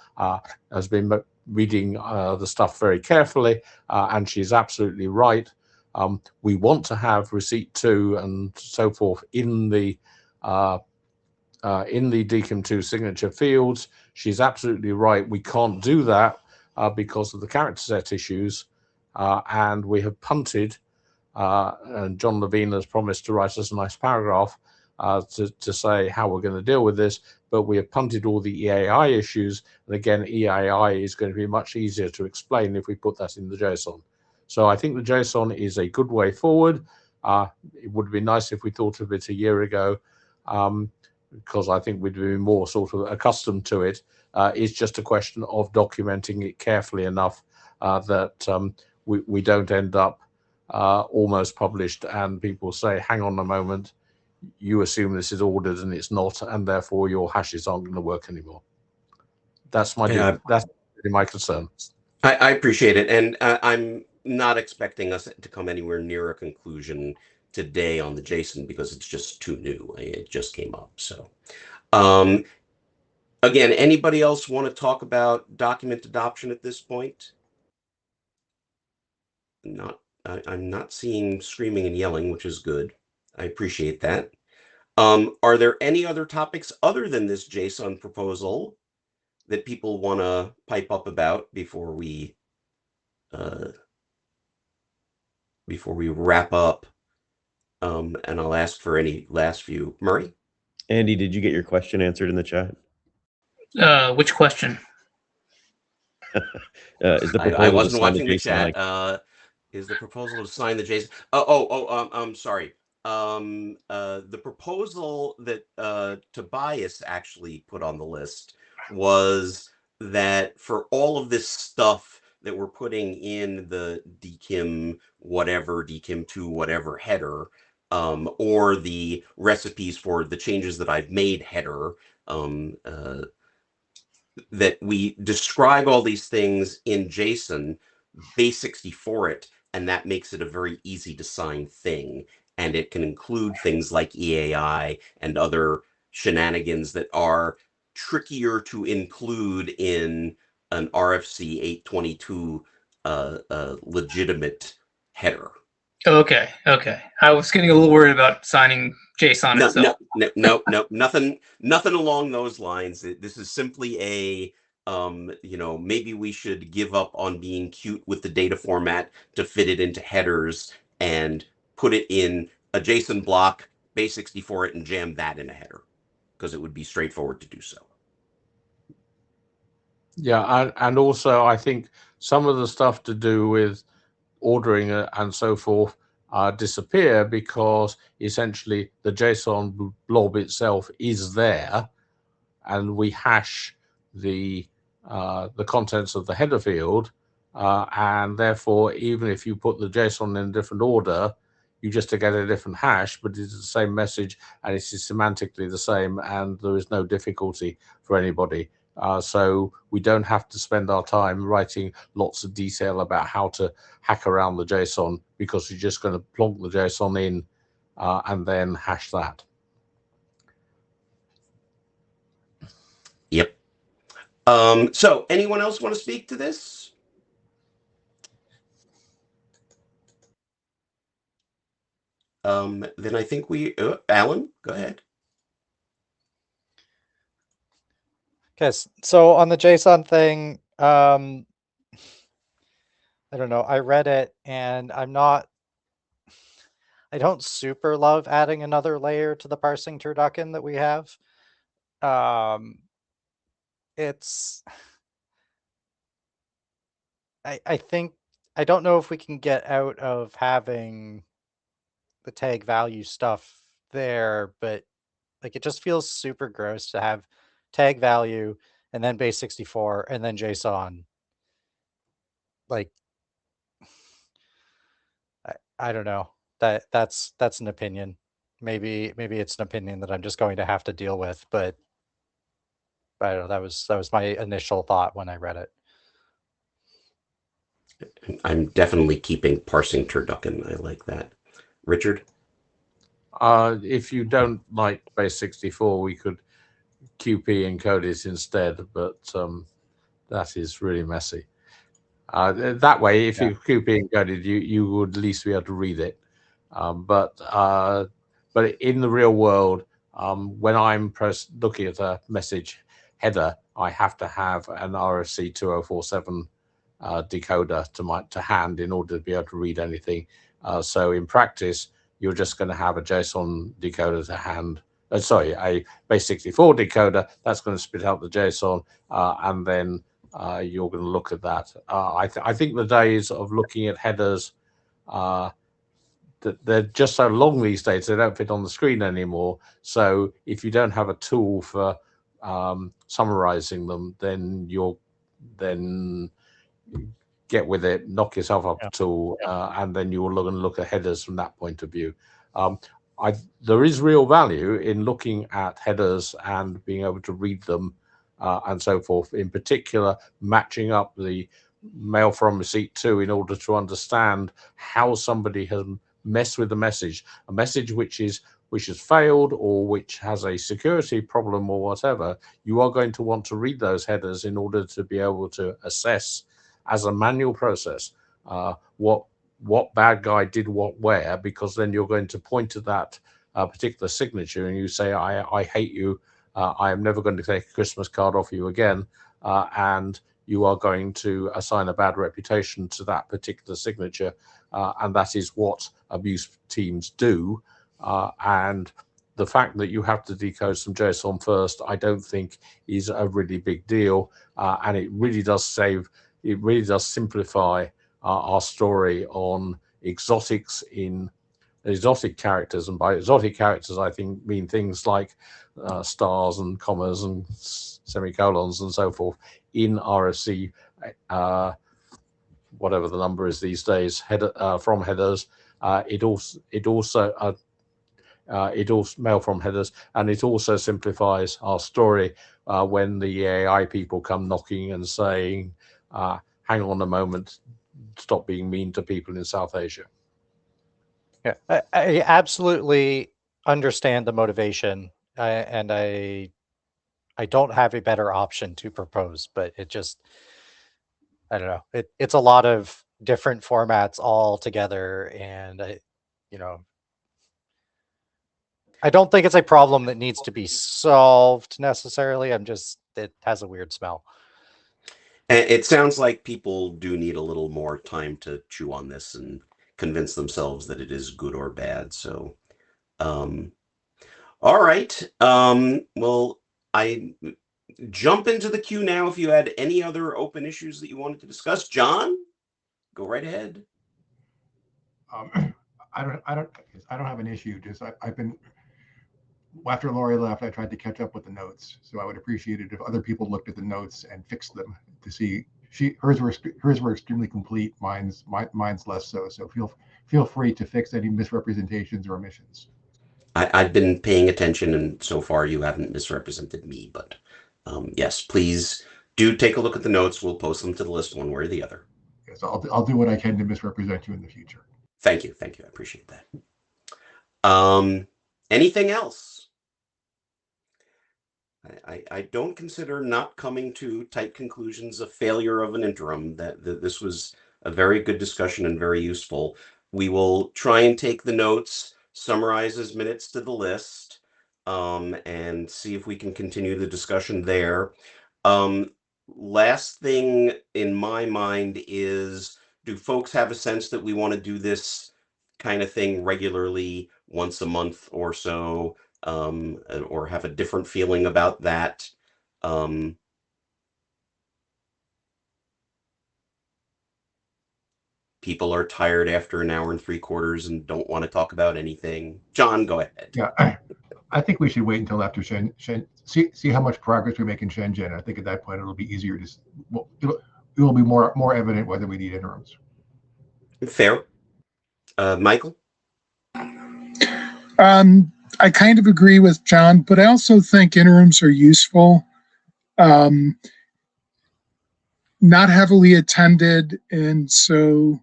has been reading the stuff very carefully, and she's absolutely right. We want to have receipt 2 and so forth in the DKIM2 signature fields. She's absolutely right. We can't do that because of the character set issues, and we have punted. And John Levine has promised to write us a nice paragraph to say how we're going to deal with this, but we have punted all the EAI issues. And again, EAI is going to be much easier to explain if we put that in the JSON. So I think the JSON is a good way forward. It would be nice if we thought of it a year ago, because I think we'd be more sort of accustomed to it. It's just a question of documenting it carefully enough that we don't end up almost published and people say, hang on a moment, you assume this is ordered and it's not, and therefore your hashes aren't going to work anymore. That's my that's my concern. I appreciate it, and I'm not expecting us to come anywhere near a conclusion today on the JSON because it's just too new. It just came up. So again, anybody else want to talk about document adoption at this point? I'm not seeing screaming and yelling, which is good. I appreciate that. Are there any other topics other than this JSON proposal that people want to pipe up about before we wrap up? And I'll ask for any last few. Murray? Andy, did you get your question answered in the chat? Which question? Is the I proposal to wasn't sign the watching the JSON chat. like Is the proposal to sign the JSON? I'm sorry. The proposal that Tobias actually put on the list was that for all of this stuff that we're putting in the DKIM whatever, DKIM2 whatever header, or the recipes for the changes that I've made header, that we describe all these things in JSON, base64 it, and that makes it a very easy to sign thing. And it can include things like EAI and other shenanigans that are trickier to include in an RFC 822 legitimate header. Okay. I was getting a little worried about signing JSON itself. No, nothing along those lines. This is simply a maybe we should give up on being cute with the data format to fit it into headers and put it in a JSON block, base64 it, and jam that in a header, because it would be straightforward to do so. Yeah, and also I think some of the stuff to do with ordering and so forth disappear, because essentially the JSON blob itself is there, and we hash the contents of the header field, and therefore even if you put the JSON in a different order, you just get a different hash, but it's the same message and it's semantically the same, and there is no difficulty for anybody. So we don't have to spend our time writing lots of detail about how to hack around the JSON, because you're just going to plonk the JSON in and then hash that. Yep. So anyone else want to speak to this? Then I think Alan, go ahead. Okay, so on the JSON thing, I don't know. I read it and I don't super love adding another layer to the parsing turducken that we have. I think, I don't know if we can get out of having the tag value stuff there, but like it just feels super gross to have tag value and then base64 and then JSON. Like, I don't know. That's an opinion. Maybe it's an opinion that I'm just going to have to deal with, but I don't know. That was my initial thought when I read it. I'm definitely keeping parsing turducken. I like that. Richard? If you don't like base64, we could QP encode it instead, but that is really messy. That way, if you QP encoded, you would at least be able to read it. But in the real world, when I'm looking at a message header, I have to have an RFC 2047 decoder to hand in order to be able to read anything. So in practice, you're just going to have a JSON decoder to hand. Sorry, a base64 decoder that's going to spit out the JSON, and then you're going to look at that. I think the days of looking at headers, they're just so long these days, they don't fit on the screen anymore. So if you don't have a tool for summarizing them, then get with it, knock yourself up a tool, and then you will look at headers from that point of view. There is real value in looking at headers and being able to read them and so forth. In particular, matching up the mail from receipt to in order to understand how somebody has messed with the message, a message which has failed or which has a security problem or whatever. You are going to want to read those headers in order to be able to assess as a manual process what bad guy did what where, because then you're going to point to that particular signature and you say, I hate you, I am never going to take a Christmas card off you again, and you are going to assign a bad reputation to that particular signature, and that is what abuse teams do. And the fact that you have to decode some JSON first, I don't think is a really big deal, and it really does simplify our story on exotics in exotic characters, and by exotic characters I think mean things like stars and commas and semicolons and so forth in RFC, whatever the number is these days, from headers. It also mail from headers, and it also simplifies our story when the AI people come knocking and saying, hang on a moment, stop being mean to people in South Asia. Yeah, I absolutely understand the motivation, and I don't have a better option to propose, but it just, I don't know. It's a lot of different formats all together, and I don't think it's a problem that needs to be solved necessarily. It has a weird smell. And it sounds like people do need a little more time to chew on this and convince themselves that it is good or bad. So, all right. Well, I jump into the queue now. If you had any other open issues that you wanted to discuss, John, go right ahead. I don't have an issue. Just I've been, after Lori left, I tried to catch up with the notes. So I would appreciate it if other people looked at the notes and fixed them to see. Hers were extremely complete. Mine's less so. So feel free to fix any misrepresentations or omissions. I've been paying attention, and so far you haven't misrepresented me. But yes, please do take a look at the notes. We'll post them to the list one way or the other. Yes, I'll do what I can to misrepresent you in the future. Thank you. I appreciate that. Anything else? I don't consider not coming to tight conclusions a failure of an interim. That this was a very good discussion and very useful. We will try and take the notes, summarize as minutes to the list, and see if we can continue the discussion there. Last thing in my mind is, do folks have a sense that we want to do this kind of thing regularly, once a month or so, or have a different feeling about that? People are tired after an hour and 3/4 and don't want to talk about anything. John, go ahead. Yeah, I think we should wait until after see how much progress we make in Shenzhen. I think at that point it'll be easier to, it will be more evident whether we need interims. Fair. Michael? I kind of agree with John, but I also think interims are useful. Not heavily attended, and so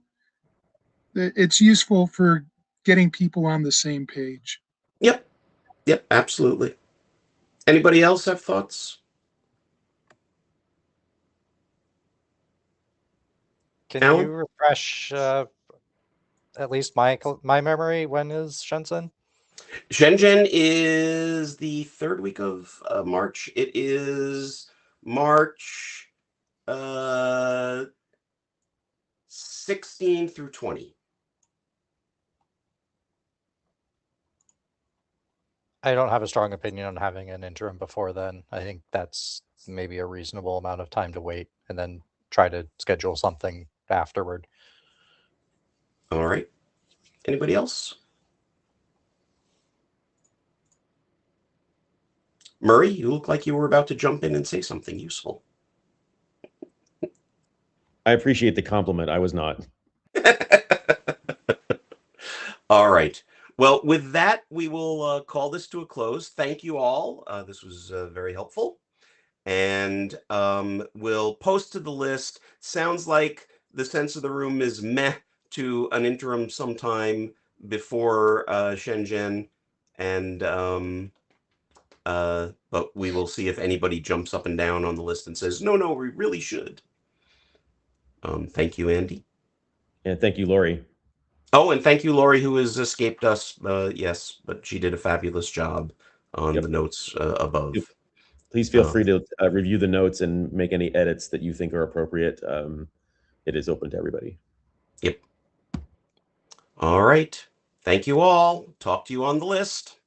it's useful for getting people on the same page. Yep, absolutely. Anybody else have thoughts? Can Alan? you refresh at least my memory? When is Shenzhen? Shenzhen is the third week of March. It is March 16 through 20. I don't have a strong opinion on having an interim before then. I think that's maybe a reasonable amount of time to wait and then try to schedule something afterward. All right. Anybody else? Murray, you look like you were about to jump in and say something useful. I appreciate the compliment. I was not. All right. Well, with that, we will call this to a close. Thank you all. This was very helpful. And we'll post to the list. Sounds like the sense of the room is meh to an interim sometime before Shenzhen. And but we will see if anybody jumps up and down on the list and says, no, we really should. Thank you, Andy. And thank you, Lori. Oh, and thank you, Lori, who has escaped us. Yes, but she did a fabulous job on the notes above. Please feel free to review the notes and make any edits that you think are appropriate. It is open to everybody. Yep. All right. Thank you all. Talk to you on the list.